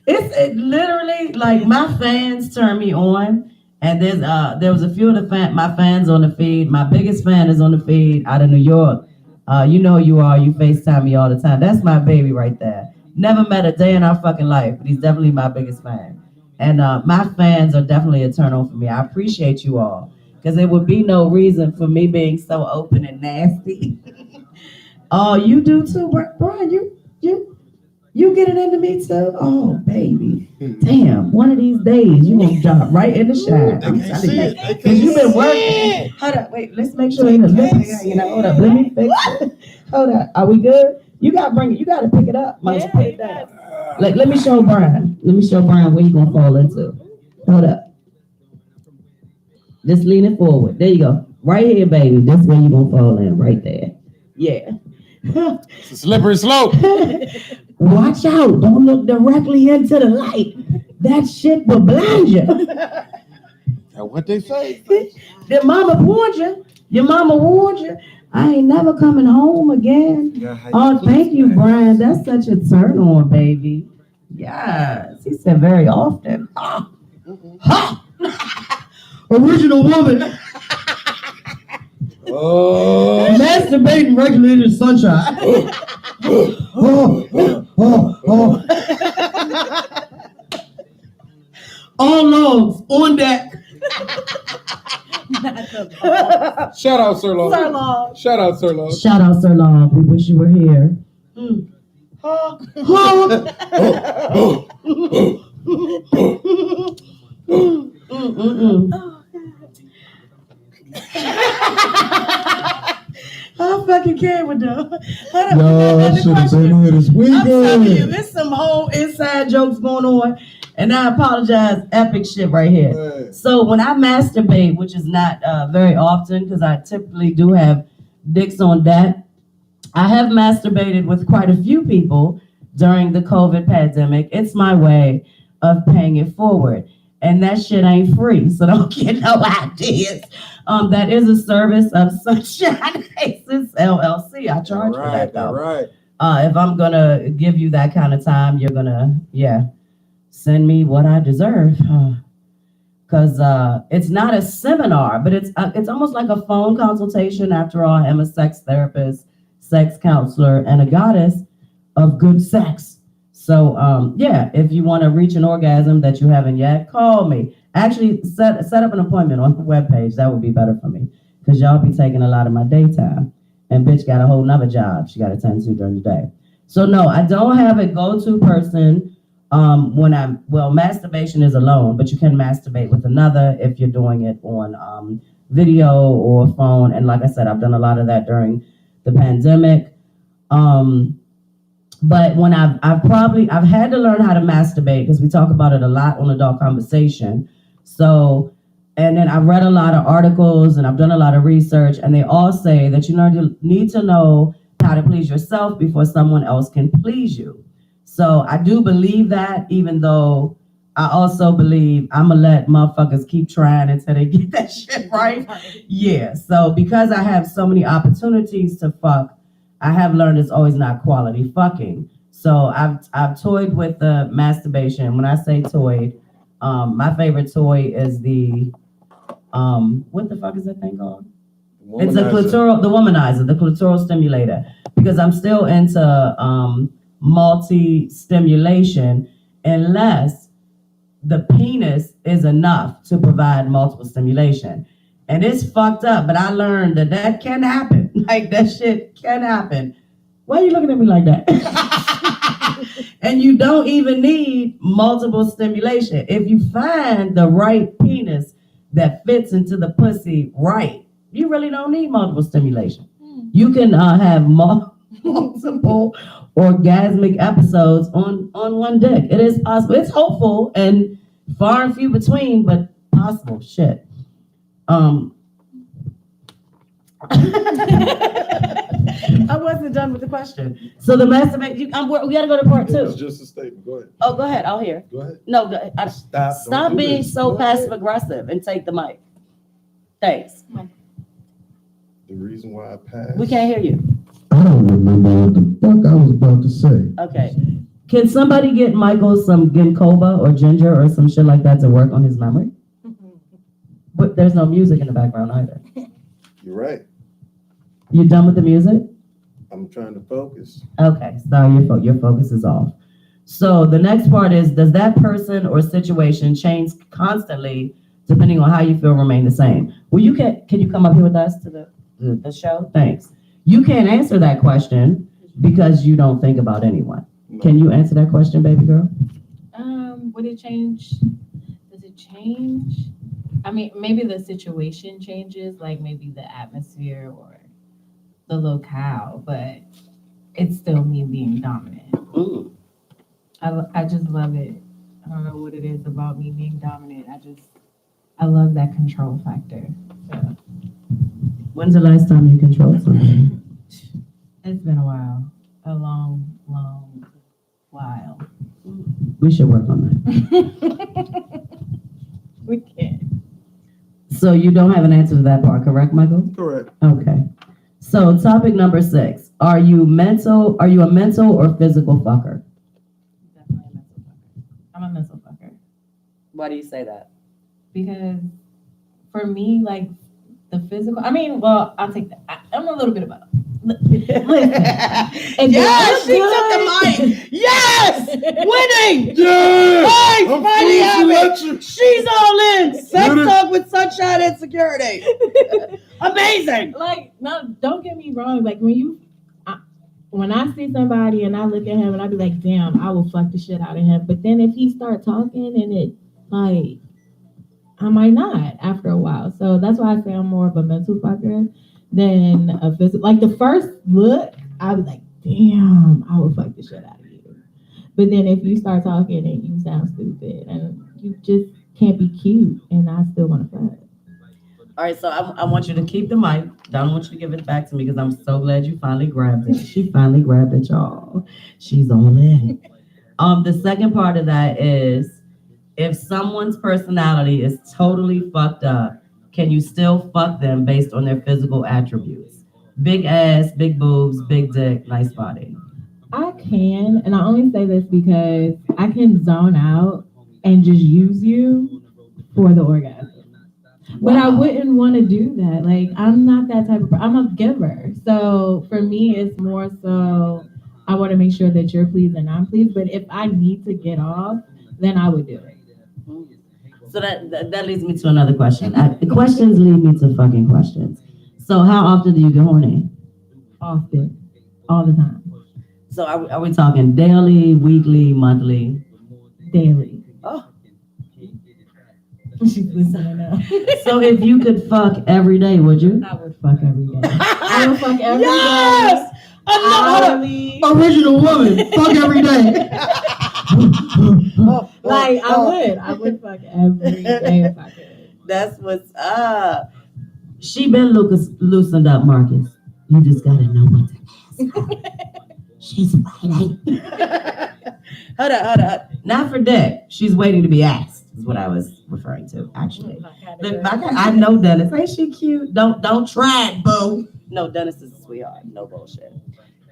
It's literally like my fans turn me on, and there was a few of my fans on the feed. My biggest fan is on the feed out of New York. You know who you are. You FaceTime me all the time. That's my baby right there. Never met a day in our fucking life, but he's definitely my biggest fan. And my fans are definitely a turn on for me. I appreciate you all, because there would be no reason for me being so open and nasty. Oh, you do too, Brian. You getting into me too? Oh, baby. Damn, one of these days you gonna drop right in the shine. I'm telling you. Because you've been working. Hold up, wait, let's make sure ain't a lip here. Hold up, let me fix it. Hold up. Are we good? You gotta pick it up. Mike, put it down. Let me show Brian. Let me show Brian where you gonna fall into. Hold up. Just lean it forward. There you go. Right here, baby. That's where you gonna fall in, right there. Yeah. It's a slippery slope. Watch out. Don't look directly into the light. That shit will blind you. That's what they say. Your mama warned you. Your mama warned you. I ain't never coming home again. Oh, thank you, Brian. That's such a turn on, baby. Yes. He said very often. Ha! Original woman. Oh, Masturbating regulated sunshine. All logs on deck. shout out Sir Long. Sirloin. Shout out Sir Long. Shout out Sirloin. We wish you were here. I fucking can't with them. Y'all should have been here this I'm telling you, weekend. it's some whole inside jokes going on, and I apologize, epic shit right here. Hey. So when I masturbate, which is not very often, because I typically do have dicks on deck, I have masturbated with quite a few people during the COVID pandemic. It's my way of paying it forward. And that shit ain't free, so don't get no ideas. That is a service of Sunshine Aces LLC. I charge for that though. Right. If I'm gonna give you that kind of time, you're gonna, send me what I deserve. Because it's not a seminar, but it's almost like a phone consultation. After all, I'm a sex therapist, sex counselor, and a goddess of good sex. So, if you want to reach an orgasm that you haven't yet, call me. Actually, set up an appointment on the webpage. That would be better for me, because y'all be taking a lot of my daytime. And bitch got a whole nother job she got to tend to during the day. So, no, I don't have a go-to person masturbation is alone, but you can masturbate with another if you're doing it on video or phone. And like I said, I've done a lot of that during the pandemic. But when I've had to learn how to masturbate, because we talk about it a lot on Adult Conversation. So, and then I've read a lot of articles and I've done a lot of research, and they all say that you need to know how to please yourself before someone else can please you. So I do believe that, even though I also believe I'm gonna let motherfuckers keep trying until they get that shit right. Yeah, so because I have so many opportunities to fuck, I have learned it's always not quality fucking. So I've toyed with the masturbation. When I say toyed, my favorite toy is the what the fuck is that thing called? It's the womanizer, the clitoral stimulator. Because I'm still into multi-stimulation, unless the penis is enough to provide multiple stimulation. And it's fucked up, but I learned that can happen. Like, that shit can happen. Why are you looking at me like that? And you don't even need multiple stimulation. If you find the right penis that fits into the pussy right, you really don't need multiple stimulation. You can have multiple orgasmic episodes on one dick. It is possible. It's hopeful and far and few between, but possible. Shit. I wasn't done with the question. So the masturbate. We gotta go to part It was two. just a statement. Go ahead. Oh, go ahead. I'll hear. Go ahead. No, Stop. stop Don't do being this. so Go ahead. passive aggressive and take the mic. Thanks. The reason why I passed. We can't hear you. I don't remember what the fuck I was about to say. Okay. Can somebody get Michael some ginkgo or ginger or some shit like that to work on his memory? But there's no music in the background either. You're right. You done with the music? I'm trying to focus. Okay, sorry, your focus is off. So the next part is, does that person or situation change constantly depending on how you feel remain the same? Well, can you come up here with us to the show? Thanks. You can't answer that question because you don't think about anyone. No. Can you answer that question, baby girl? Would it change? Does it change? I mean, maybe the situation changes, like maybe the atmosphere or the locale, but it's still me being dominant. Mm. I just love it. I don't know what it is about me being dominant. I love that control factor. So When's the last time you controlled somebody? it's been a while, a long, long while. We should work on that. We can. So you don't have an answer to that part, correct, Michael? Correct. Okay. So topic number 6. Are you a mental or physical fucker? Definitely a mental fucker. I'm a mental fucker. Why do you say that? Because for me, like the physical, I mean, well, I'll take that. I'm a little bit of both. If you Yes, look she took the good- mic. Yes, winning. Yeah! Hey, I'm Spidey full Abbott. selection. She's all in. Sex Get it. talk with sunshine and security. Amazing. Like, no, don't get me wrong. Like when I see somebody and I look at him and I be like, damn, I will fuck the shit out of him. But then if he start talking and it like, I might not after a while. So that's why I say I'm more of a mental fucker than a physical. Like the first look, I was like, damn, I will fuck the shit out of you. But then if you start talking and you sound stupid and you just can't be cute and I still want to fuck. All right, so I want you to keep the mic. Don't want you to give it back to me because I'm so glad you finally grabbed it. She finally grabbed it, y'all. She's all in. The second part of that is, if someone's personality is totally fucked up, can you still fuck them based on their physical attributes? Big ass, big boobs, big dick, nice body. I can, and I only say this because I can zone out and just use you for the orgasm. But I wouldn't want to do that. Like, I'm not that type of I'm a giver. So for me, it's more so I want to make sure that you're pleased and I'm pleased. But if I need to get off, then I would do it. So that leads me to another question. The questions lead me to fucking questions. So how often do you get horny? Often. All the time. So are we talking daily, weekly, monthly? Daily. Oh. She's listening now. So if you could fuck every day, would you? I would fuck every day. I would fuck every day. Yes! Hourly. Original woman, fuck every day. Like, I would fuck every day if I could. That's what's up. She been loosened up, Marcus. You just gotta know what to ask. She's waiting. Hold up. Not for dick. She's waiting to be asked, is what I was referring to, actually. Look, I know Dennis. Ain't she cute? Don't try it, boo. No, Dennis is a sweetheart. No bullshit.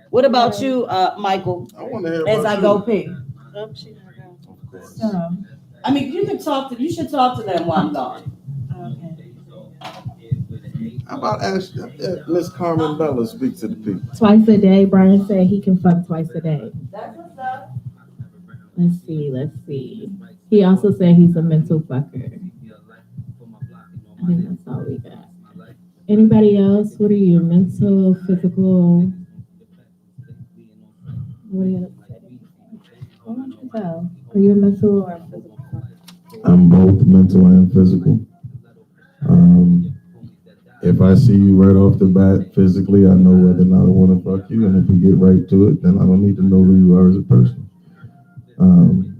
What about you, Michael? I want to hear As about I go pee. Of course. So, I mean, you should talk to them while I'm gone. okay. How about ask Miss Carmen Bella speak to the people? Twice a day. Brian said he can fuck twice a day. That's what's up. Let's see. He also said he's a mental fucker. I think that's all we got. Anybody else? What are you? Mental, physical? What are you gonna say? Why don't you tell? Are you a mental or a physical fucker? I'm both mental and physical. If I see you right off the bat physically, I know whether or not I want to fuck you, and if we get right to it, then I don't need to know who you are as a person.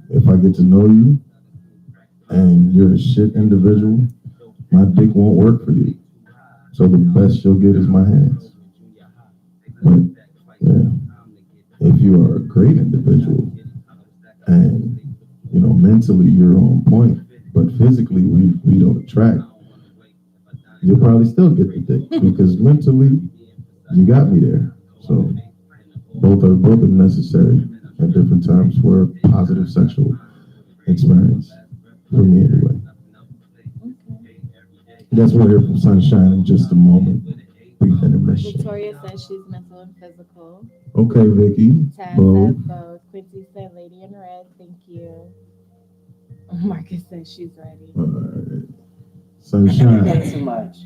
If I get to know you and you're a shit individual, my dick won't work for you. So the best you'll get is my hands. But yeah, if you are a great individual and mentally you're on point, but physically we don't attract, you'll probably still get the dick because mentally you got me there. So both are necessary at different times for a positive sexual experience for me anyway. Guess we'll hear from Sunshine in just a moment. Brief intermission. Victoria says she's mental and physical. Okay, Vicky. Taz Bo. said both. Quincy said Lady in Red. Thank you. Marcus says she's ready. All right. Sunshine. Too much.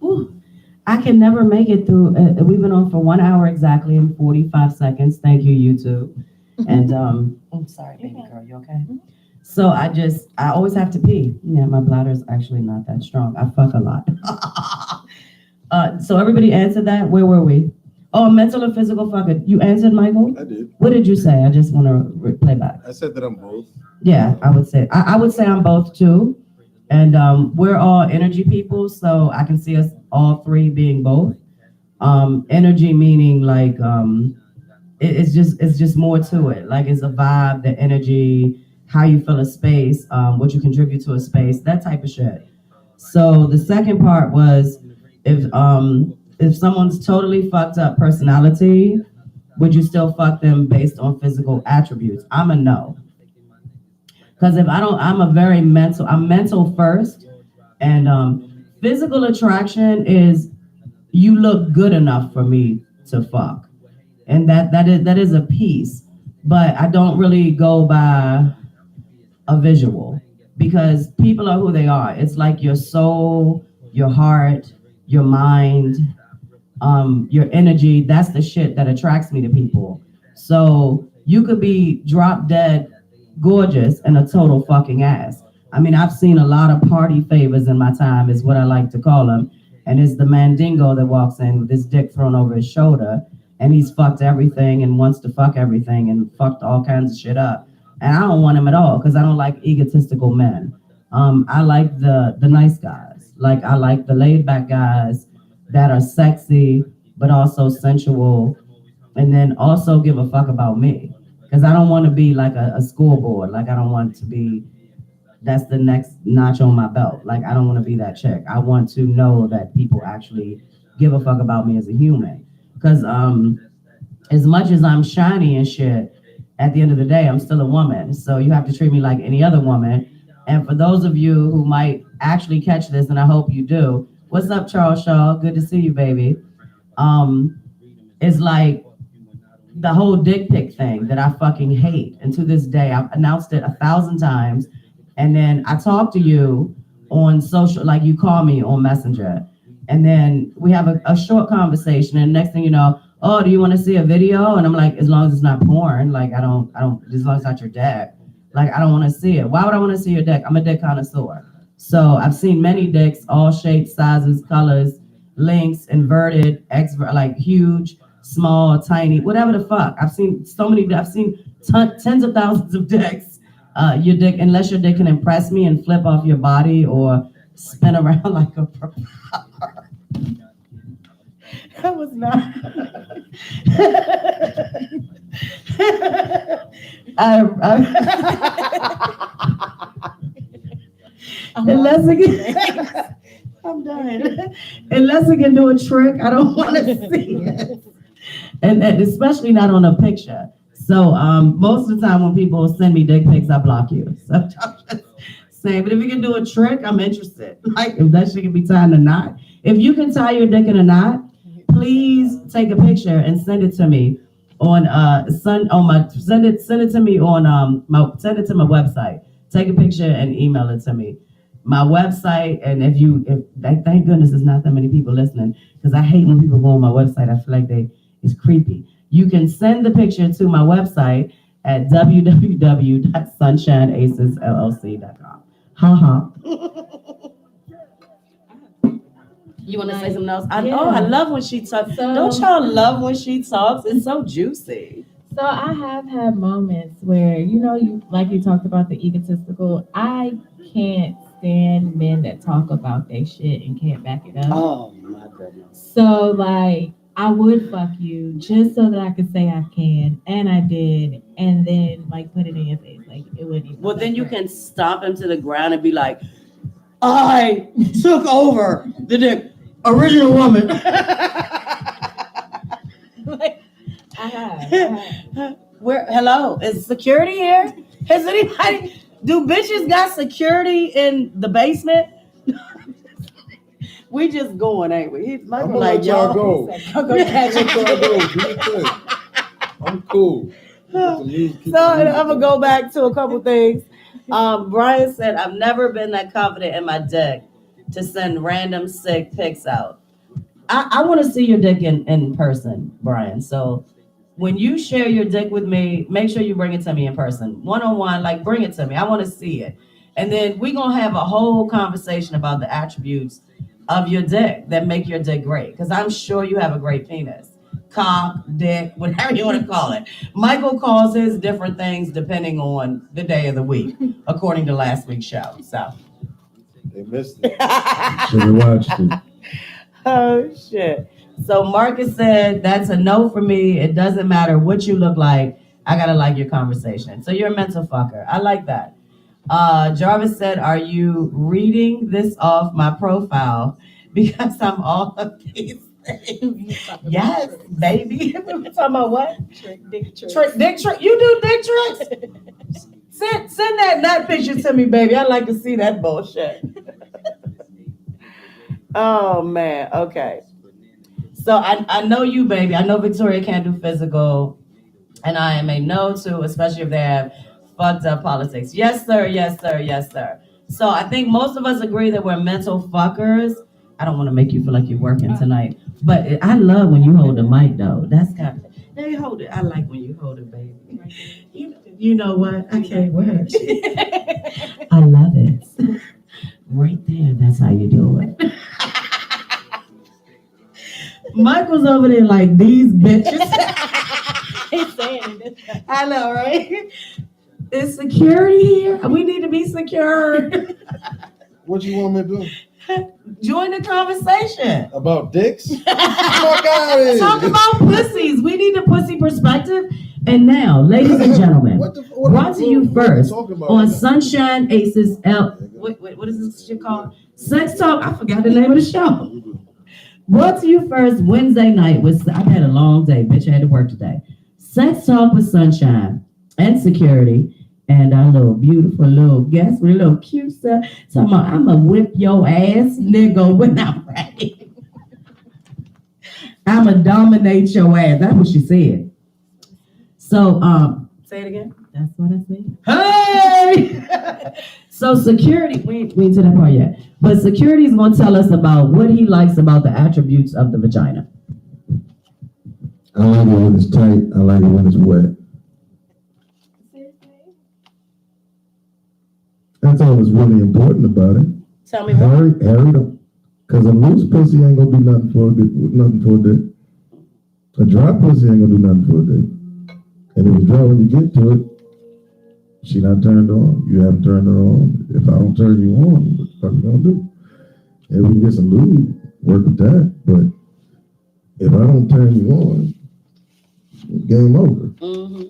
Ooh, I can never make it through. We've been on for 1 hour exactly and 45 seconds. Thank you, YouTube. And I'm sorry, baby girl. You okay? So I always have to pee. Yeah, my bladder's actually not that strong. I fuck a lot. So everybody answered that. Where were we? Oh, mental or physical fucker. You answered, Michael? I did. What did you say? I just want to play back. I said that I'm both. Yeah, I would say. I would say I'm both too. And we're all energy people, so I can see us all three being both. Energy meaning like it's just more to it. Like it's a vibe, the energy, how you feel a space, what you contribute to a space, that type of shit. So the second part was if someone's totally fucked up personality, would you still fuck them based on physical attributes? I'm a no. Because if I don't, I'm mental first. And physical attraction is you look good enough for me to fuck. And that is a piece. But I don't really go by a visual because people are who they are. It's like your soul, your heart, your mind, your energy. That's the shit that attracts me to people. So you could be drop dead gorgeous and a total fucking ass. I mean, I've seen a lot of party favors in my time, is what I like to call them. And it's the mandingo that walks in with his dick thrown over his shoulder, and he's fucked everything and wants to fuck everything and fucked all kinds of shit up. And I don't want him at all because I don't like egotistical men. I like the nice guys. Like I like the laid back guys that are sexy but also sensual, and then also give a fuck about me. Because I don't want to be like a scoreboard. Like I don't want to be, that's the next notch on my belt. Like I don't want to be that chick. I want to know that people actually give a fuck about me as a human. Because as much as I'm shiny and shit, at the end of the day, I'm still a woman. So you have to treat me like any other woman. And for those of you who might actually catch this, and I hope you do, what's up, Charles Shaw? Good to see you, baby. It's like the whole dick pic thing that I fucking hate. And to this day, I've announced it 1,000 times. And then I talk to you on social, like you call me on Messenger. And then we have a short conversation. And next thing you know, oh, do you want to see a video? And I'm like, as long as it's not porn, like I don't, as long as it's not your dick, like I don't want to see it. Why would I want to see your dick? I'm a dick connoisseur. So I've seen many dicks, all shapes, sizes, colors, lengths, inverted, like huge, small, tiny, whatever the fuck. I've seen so many, tens of thousands of dicks. Your dick, unless your dick can impress me and flip off your body or spin around like a propeller. That was not. Unless it can, I'm done. Unless it can do a trick, I don't want to see it. And especially not on a picture. So most of the time when people send me dick pics, I block you. So I'm just saying, but if you can do a trick, I'm interested. Like if that shit can be tied in a knot. If you can tie your dick in a knot, please take a picture and send it to me on send it to me on send it to my website. Take a picture and email it to me. My website, and thank goodness there's not that many people listening, because I hate when people go on my website. I feel like it's creepy. You can send the picture to my website at www.sunshineacesllc.com. Ha ha. You want to say something else? I love when she talks. Don't y'all love when she talks? It's so juicy. So I have had moments where, you talked about the egotistical. I can't stand men that talk about their shit and can't back it up. Oh my goodness. So like, I would fuck you just so that I could say I can, and I did, and then like put it in your face, like it wouldn't even. Well, then you can stomp him to the ground and be like, I took over the original woman. Like, I have. Hello, is security here? Has anybody, do bitches got security in the basement? We just going, ain't we? I'm gonna let y'all go. I'm cool. So I'm gonna go back to a couple things. Brian said, I've never been that confident in my dick to send random sick pics out. I want to see your dick in person, Brian. So when you share your dick with me, make sure you bring it to me in person. One-on-one, like bring it to me. I want to see it. And then we're going to have a whole conversation about the attributes of your dick that make your dick great. Because I'm sure you have a great penis. Cock, dick, whatever you want to call it. Michael calls his different things depending on the day of the week, according to last week's show. So They missed it. Should have watched it. Oh, shit. So Marcus said, that's a no for me. It doesn't matter what you look like. I got to like your conversation. So you're a mental fucker. I like that. Jarvis said, are you reading this off my profile? Because I'm all of these things. Yes, baby. We're talking about what? Dick tricks. Dick trick. You do dick tricks? Send that nut picture to me, baby. I'd like to see that bullshit. Oh, man. Okay. So I know you, baby. I know Victoria can't do physical. And I am a no to, especially if they have fucked up politics. Yes, sir. Yes, sir. Yes, sir. So I think most of us agree that we're mental fuckers. I don't want to make you feel like you're working tonight. But I love when you hold the mic, though. That's kind of... Now you hold it. I like when you hold it, baby. You know what? I can't wait. I love it. Right there. That's how you do it. Michael's over there like, these bitches. He's saying it. I know, right? Is security here? We need to be secure. What you want me to do? Join the conversation. About dicks? Fuck out of here. Talk about pussies. We need a pussy perspective. And now, ladies and gentlemen, brought to you first on Sunshine Aces what is this shit called? Sex Talk. I forgot the name of the show. Brought to you first Wednesday night I've had a long day, bitch. I had to work today. Sex Talk with Sunshine and Security and our little beautiful little guest with a little cute stuff. Talking about, I'm going to whip your ass, nigga, when I'm ready. I'm going to dominate your ass. That's what she said. So, say it again. That's what I said. Hey! So Security, we ain't to that part yet. But Security is going to tell us about what he likes about the attributes of the vagina. I like it when it's tight. I like it when it's wet. That's all that's really important about it. Tell me what. Harry, because a loose pussy ain't gonna do nothing for a dick. A dry pussy ain't gonna do nothing for a dick. And if it's dry when you get to it, she not turned on. You haven't turned her on. If I don't turn you on, what the fuck you gonna do? If we can get some lube, work with that. But if I don't turn you on, game over. Mm-hmm.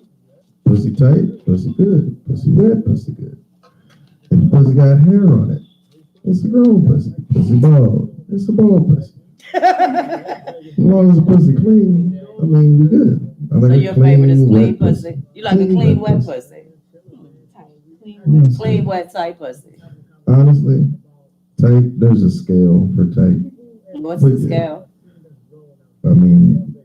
Pussy tight, pussy good. Pussy wet, pussy good. If the pussy got hair on it, it's a grown pussy. Pussy bald, it's a bald pussy. As long as the pussy clean, I mean, we're good. I So like your favorite is clean wet pussy. You like a clean, wet pussy. Yes. Clean, wet, tight pussy. Honestly, tight, there's a scale for tight. What's the scale? I mean,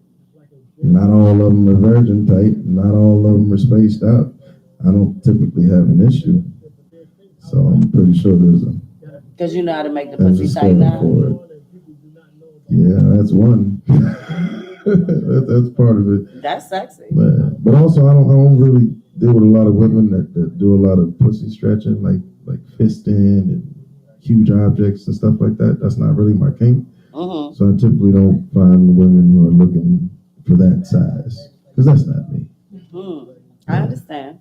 not all of them are virgin tight. Not all of them are spaced out. I don't typically have an issue. So I'm pretty sure there's a Because you know how to make the there's a pussy tight scale now. for it. Yeah, that's one. That's part of it. That's sexy. But also, I don't really deal with a lot of women that do a lot of pussy stretching, like fisting and huge objects and stuff like that. That's not really my kink. Mm-hmm. So I typically don't find women who are looking for that size, because that's not me. I understand.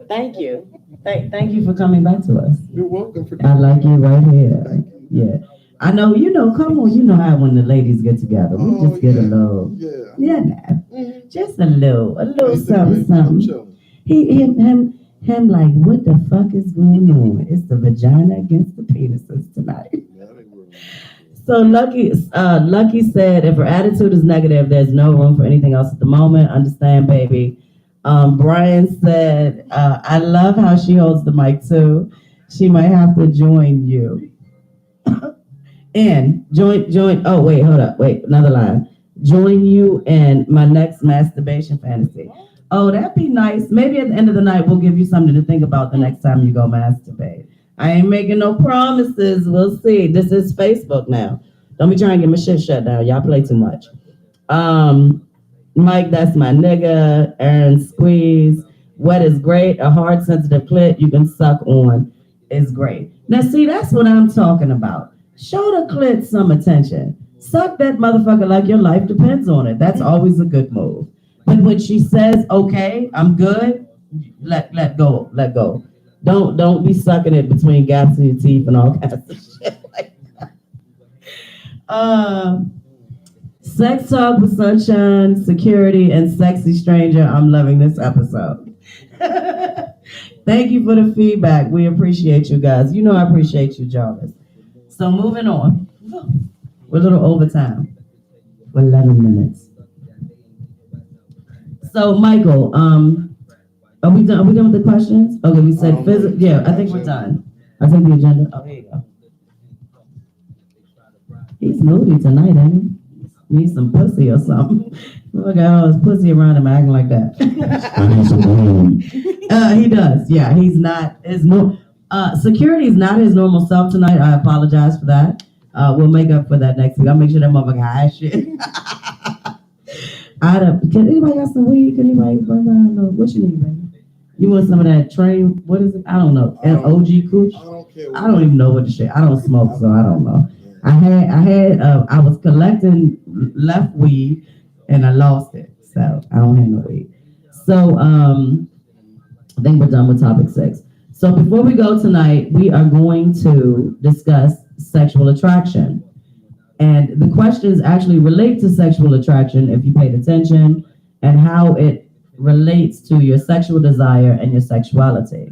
Thank you. Thank you for coming back to us. You're welcome for I like you right here. Yeah. I know, come on, you know how when the ladies get together, we just get a little, just a little something. Him like, what the fuck is going on? It's the vagina against the penises tonight. So Lucky said, if her attitude is negative, there's no room for anything else at the moment. Understand, baby. Brian said, I love how she holds the mic too. She might have to join you. And join. Oh, wait, hold up. Wait, another line. Join you in my next masturbation fantasy. Oh, that'd be nice. Maybe at the end of the night, we'll give you something to think about the next time you go masturbate. I ain't making no promises. We'll see. This is Facebook now. Don't be trying to get my shit shut down. Y'all play too much. Mike, that's my nigga. Aaron Squeeze. Wet is great. A hard, sensitive clit you can suck on is great. Now, see, that's what I'm talking about. Show the clit some attention. Suck that motherfucker like your life depends on it. That's always a good move. But when she says, okay, I'm good, let go. Don't be sucking it between gaps in your teeth and all kinds of shit like that. Sex talk with Sunshine, Security, and Sexy Stranger. I'm loving this episode. Thank you for the feedback. We appreciate you guys. You know I appreciate you, Jarvis. So moving on. We're a little over time. 11 minutes. So Michael, are we done? Are we done with the questions? Okay, we said physical. Yeah, I think we're done. I think the agenda. Oh, here you go. He's moody tonight, ain't he? Needs some pussy or something. Look at all his pussy around him acting like that. I need some He does. Yeah, he's not his Security is not his normal self tonight. I apologize for that. We'll make up for that next week. I'll make sure that motherfucker high shit. Can anybody got some weed? Can anybody bring out what you need, baby? You want some of that train? What is it? I don't know. OG Cooch? I don't care. I don't even know what the shit. I don't smoke, so I don't know. I was collecting left weed and I lost it, so I don't have no weed. So I think we're done with topic 6. So before we go tonight, we are going to discuss sexual attraction. And the questions actually relate to sexual attraction if you paid attention, and how it relates to your sexual desire and your sexuality.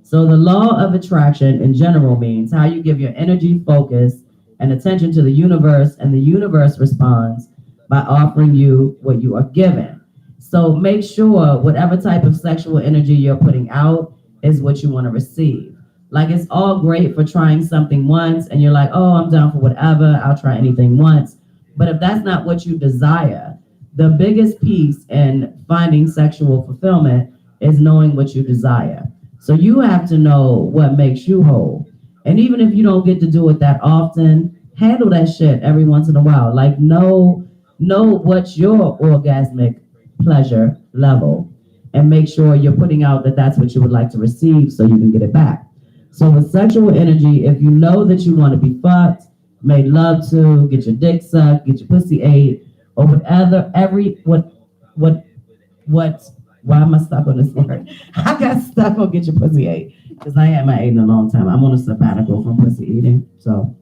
So the law of attraction in general means how you give your energy, focus, and attention to the universe, and the universe responds by offering you what you are given. So make sure whatever type of sexual energy you're putting out is what you want to receive. Like, it's all great for trying something once and you're like, oh, I'm down for whatever, I'll try anything once. But if that's not what you desire, the biggest piece in finding sexual fulfillment is knowing what you desire. So you have to know what makes you whole. And even if you don't get to do it that often, handle that shit every once in a while. Like, know what's your orgasmic pleasure level, and make sure you're putting out that that's what you would like to receive so you can get it back. So with sexual energy, if you know that you want to be fucked, made love to, get your dick sucked, get your pussy ate, or whatever, why am I stuck on this word? I got stuck on get your pussy ate, because I haven't eaten in a long time. I'm on a sabbatical from pussy eating. So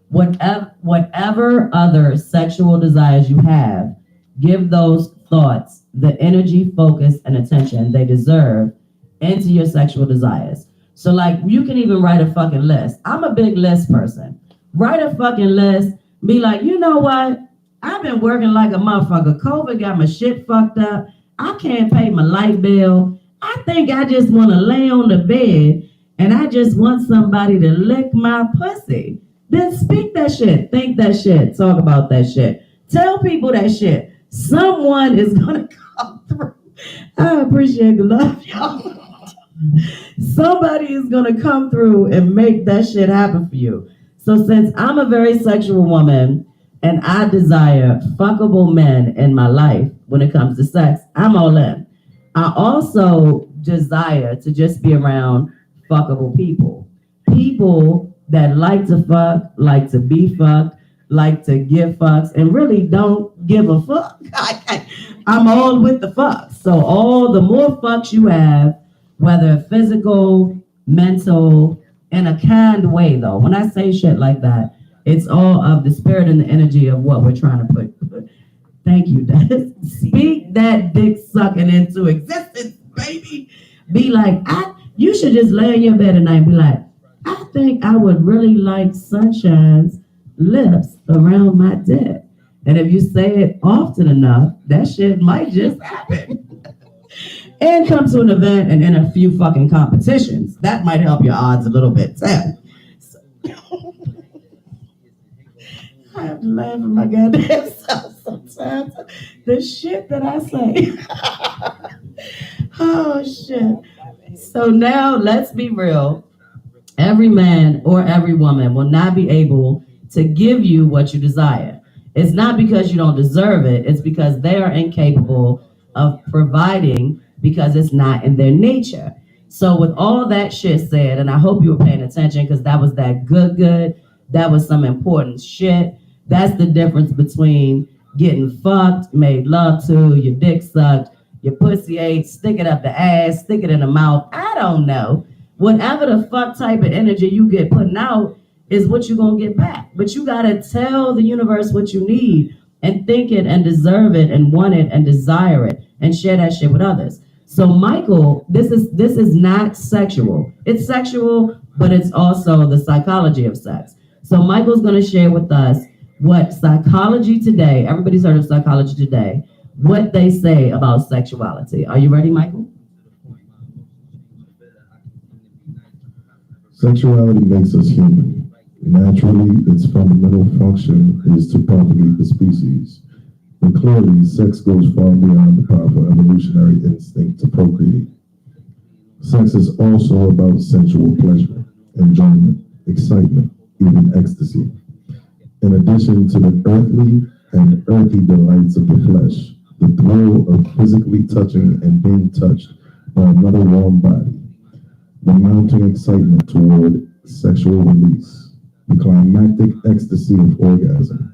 whatever other sexual desires you have, give those thoughts the energy, focus, and attention they deserve into your sexual desires. So, like, you can even write a fucking list. I'm a big list person. Write a fucking list. Be like, you know what? I've been working like a motherfucker. COVID got my shit fucked up. I can't pay my light bill. I think I just want to lay on the bed and I just want somebody to lick my pussy. Then speak that shit. Think that shit. Talk about that shit. Tell people that shit. Someone is going to come through. I appreciate the love, y'all. Somebody is going to come through and make that shit happen for you. So since I'm a very sexual woman and I desire fuckable men in my life when it comes to sex, I'm all in. I also desire to just be around fuckable people. People that like to fuck, like to be fucked, like to give fucks, and really don't give a fuck. I'm all with the fucks. So all the more fucks you have, whether physical, mental, in a kind way though. When I say shit like that, it's all of the spirit and the energy of what we're trying to put. Thank you, Dennis. Speak that dick sucking into existence, baby. Be like, you should just lay in your bed at night and be like, I think I would really like Sunshine's lips around my dick. And if you say it often enough, that shit might just happen. And come to an event and in a few fucking competitions. That might help your odds a little bit too. So, I have to laugh at my goddamn self sometimes. The shit that I say. Oh shit. So now let's be real. Every man or every woman will not be able to give you what you desire. It's not because you don't deserve it. It's because they are incapable of providing because it's not in their nature. So with all that shit said, and I hope you were paying attention because that was that good. That was some important shit. That's the difference between getting fucked, made love to, your dick sucked, your pussy ate, stick it up the ass, stick it in the mouth. I don't know. Whatever the fuck type of energy you get putting out is what you're going to get back. But you got to tell the universe what you need and think it and deserve it and want it and desire it and share that shit with others. So Michael, this is not sexual. It's sexual, but it's also the psychology of sex. So Michael's going to share with us what Psychology Today, everybody's heard of Psychology Today, what they say about sexuality. Are you ready, Michael? Sexuality makes us human. Naturally, its fundamental function is to propagate the species. But clearly, sex goes far beyond the powerful evolutionary instinct to procreate. Sex is also about sensual pleasure, enjoyment, excitement, even ecstasy. In addition to the earthly and earthy delights of the flesh, the thrill of physically touching and being touched by another warm body, the mounting excitement toward sexual release, the climactic ecstasy of orgasm,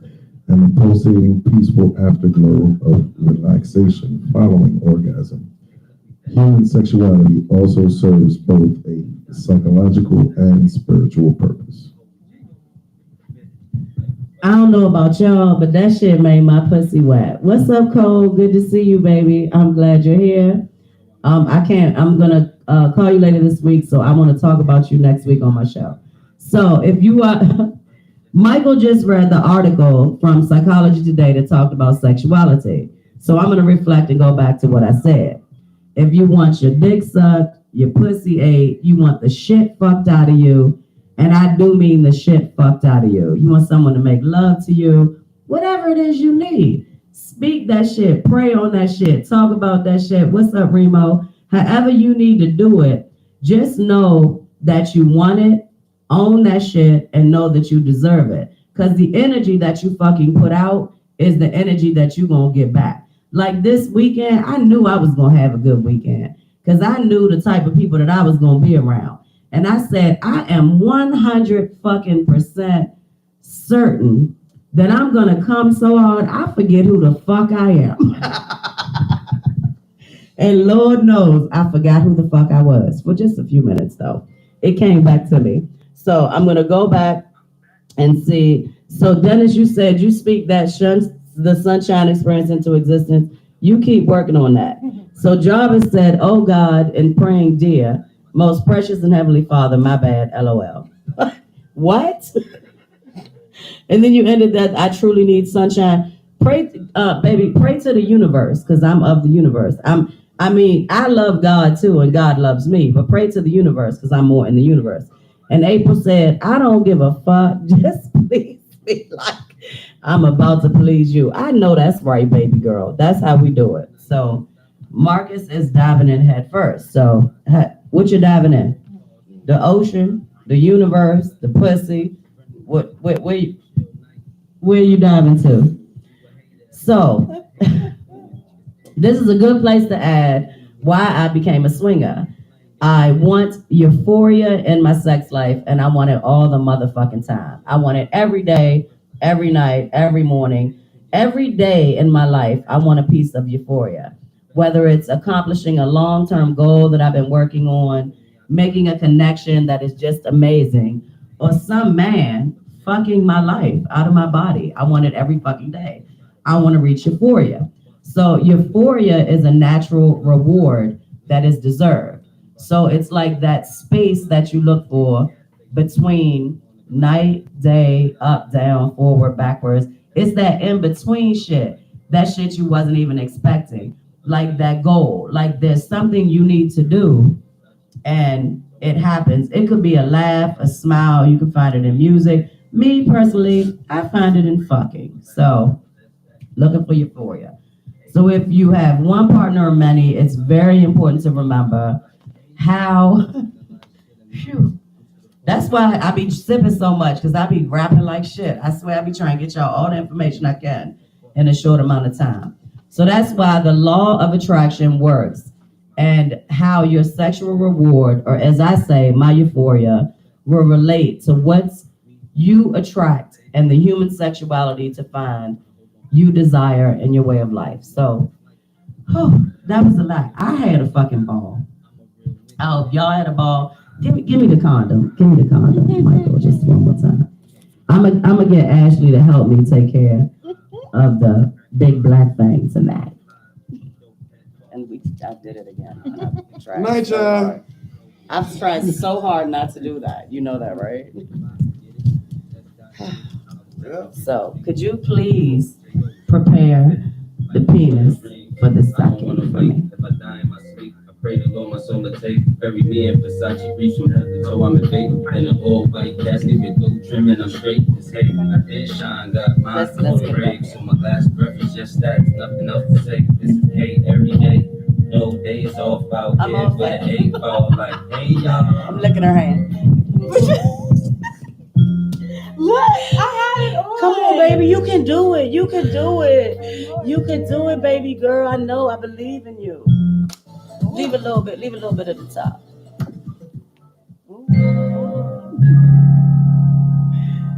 and the pulsating peaceful afterglow of relaxation following orgasm. Human sexuality also serves both a psychological and spiritual purpose. I don't know about y'all, but that shit made my pussy wet. What's up, Cole? Good to see you, baby. I'm glad you're here. I'm gonna call you later this week, so I want to talk about you next week on my show. So if you are, Michael just read the article from Psychology Today that talked about sexuality. So I'm gonna reflect and go back to what I said. If you want your dick sucked, your pussy ate, you want the shit fucked out of you, and I do mean the shit fucked out of you. You want someone to make love to you, whatever it is you need. Speak that shit, pray on that shit, talk about that shit. What's up, Remo? However you need to do it, just know that you want it, own that shit, and know that you deserve it. Because the energy that you fucking put out is the energy that you're going to get back. Like this weekend, I knew I was going to have a good weekend because I knew the type of people that I was going to be around. And I said, I am 100% certain that I'm going to come so hard, I forget who the fuck I am. And Lord knows I forgot who the fuck I was for just a few minutes, though. It came back to me. So I'm going to go back and see. So Dennis, you said you speak that the sunshine experience into existence. You keep working on that. So Jarvis said, oh God, and praying, dear, most precious and heavenly Father, my bad, LOL. What? And then you ended that, I truly need sunshine. Pray, baby, pray to the universe, because I'm of the universe. I love God too, and God loves me, but pray to the universe, because I'm more in the universe. And April said, I don't give a fuck, just please be like, I'm about to please you. I know that's right, baby girl. That's how we do it. So Marcus is diving in head first. So what you diving in? The ocean, the universe, the pussy. What Where you diving to? So, this is a good place to add why I became a swinger. I want euphoria in my sex life, and I want it all the motherfucking time. I want it every day, every night, every morning, every day in my life. I want a piece of euphoria. Whether it's accomplishing a long-term goal that I've been working on, making a connection that is just amazing, or some man fucking my life out of my body. I want it every fucking day. I want to reach euphoria. So euphoria is a natural reward that is deserved. So it's like that space that you look for between night, day, up, down, forward, backwards. It's that in between shit. That shit you wasn't even expecting. Like that goal. Like there's something you need to do and it happens. It could be a laugh, a smile. You can find it in music. Me personally, I find it in fucking. So looking for euphoria. So if you have one partner or many, it's very important to remember how, phew, that's why I be sipping so much, because I be rapping like shit. I swear I be trying to get y'all all the information I can in a short amount of time. So that's why the law of attraction works, and how your sexual reward, or as I say, my euphoria, will relate to what you attract and the human sexuality to find you desire in your way of life. So, that was a lot. I had a fucking ball. I hope y'all had a ball. Give me the condom. Give me the condom, Michael, just one more time. I'm gonna get Ashley to help me take care of the big black thing tonight. And I did it again. I've tried Night, so y'all. hard. I've tried so hard not to do that. You know that, right? Yeah. So, could you please prepare the penis for the sucking for me? If I die in my sleep, I pray to Lord my soul to take. Bury me in Versace reach from head to toe. I'm a fake in an all white casket with gold trim and I'm straight as hate. I did shine, got mine Let's for get the back grave. there. So my last breath is just that. Nothing else to say. This is hate every day. No days off out I'm here off with that. an 8 ball like, hey y'all. I'm licking her hand. Look, I had it on. Come on, baby, you can do it. You can do it. You can do it, baby girl. I know. I believe in you. Leave a little bit. Leave a little bit at the top.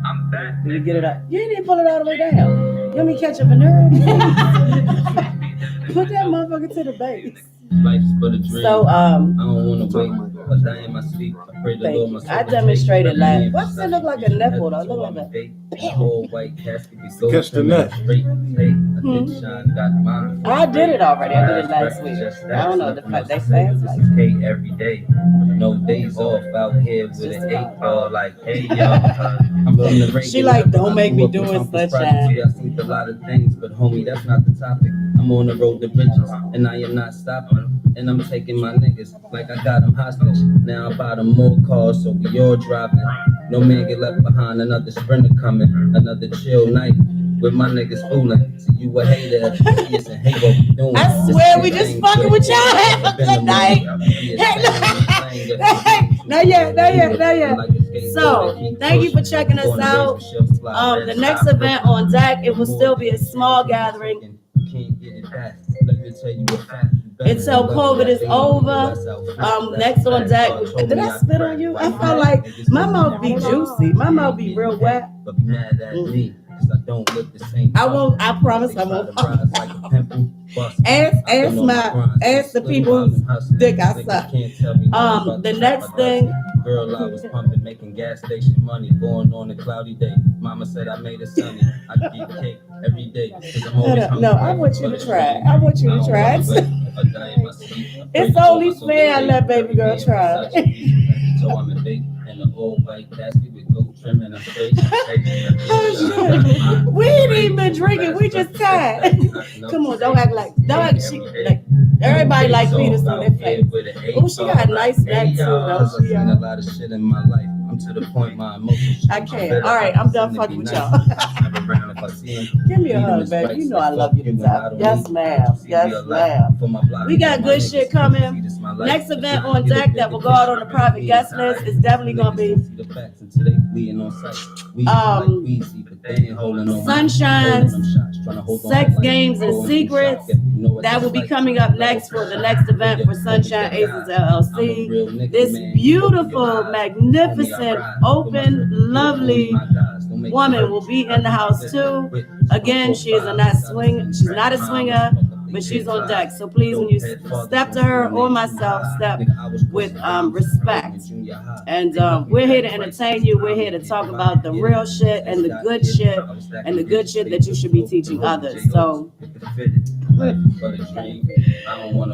I'm back. Let me get it up. You ain't even pull it all the way down. You want me to catch up a nerve? Put that motherfucker to the base. Life's but a dream. So, I don't wanna wait. I die in my sleep. I pray to Thank Lord you. my soul I to demonstrated take. last. What's it look like a nipple though? Look like a. All white casket. Catch the nut. Straight. Hey, I did shine, got mine. I did it already. I did it last week. I don't know the fact they fast like. This is K every day. No days off out here with an 8 ball like, hey y'all. I'm from the regular. She like, don't make me do it, I'm from sunshine. Prodigy. I seen a lot of things, but homie, that's not the topic. I'm on the road to riches, and I am not stopping. And I'm taking my niggas like I got them hostage. Now I bought them more cars, so we all driving. No man get left behind, another sprinter coming. Another chill night with my niggas fooling. So you a hater, you and hate what we doing. I swear we just fucking with y'all half of the night. Not yet. So, thank you for checking us out. The next event on deck, it will still be a small gathering. Until COVID is over. Next on deck, did I spit on you? I felt like my mouth be juicy. My mouth be real wet. But be mad at me, 'cause I don't look the same. I won't, I promise I won't. Ask the people whose dick I suck. The next thing. Girl, I was pumping, making gas station money, born on a cloudy day. Mama said I made it sunny. I could eat cake every day. 'Cause I'm always hungry. No, I want you to try. I want you to try it. It's only fair I let baby girl try. So I'm a big and an old white casket with gold trim and a face. We ain't even been drinking. We just tired. Come on, don't act like like everybody like penis on their face. Oh, she got a nice neck too, though. I've seen a lot of shit in my life. I'm to the point my emotions. I can't. All right, I'm done fucking with y'all. Give me a hug, baby. You know I love you to death. Yes, ma'am. Yes, ma'am. We got good shit coming. Next event on deck that will go out on the private guest list is definitely gonna be Sunshine's Sex Games and Secrets. That will be coming up next for the next event for Sunshine Aces LLC. This beautiful, magnificent, open, lovely woman will be in the house too. Again, she's not a swinger, but she's on deck. So please, when you step to her or myself, step with respect. And we're here to entertain you. We're here to talk about the real shit and the good shit and the good shit that you should be teaching others. So,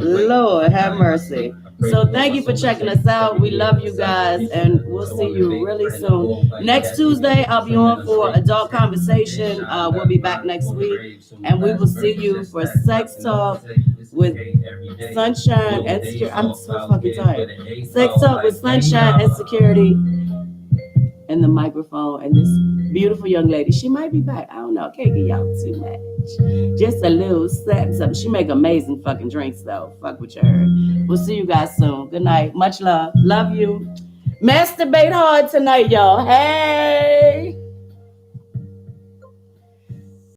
Lord have mercy. So thank you for checking us out. We love you guys, and we'll see you really soon. Next Tuesday, I'll be on for Adult Conversation. We'll be back next week, and we will see you for Sex Talk with Sunshine and Security. I'm so fucking tired. Sex Talk with Sunshine and Security and the microphone and this beautiful young lady. She might be back. I don't know. Can't get y'all too much. Just a little something. She make amazing fucking drinks though. Fuck with her. We'll see you guys soon. Good night. Much love. Love you. Masturbate hard tonight, y'all. Hey.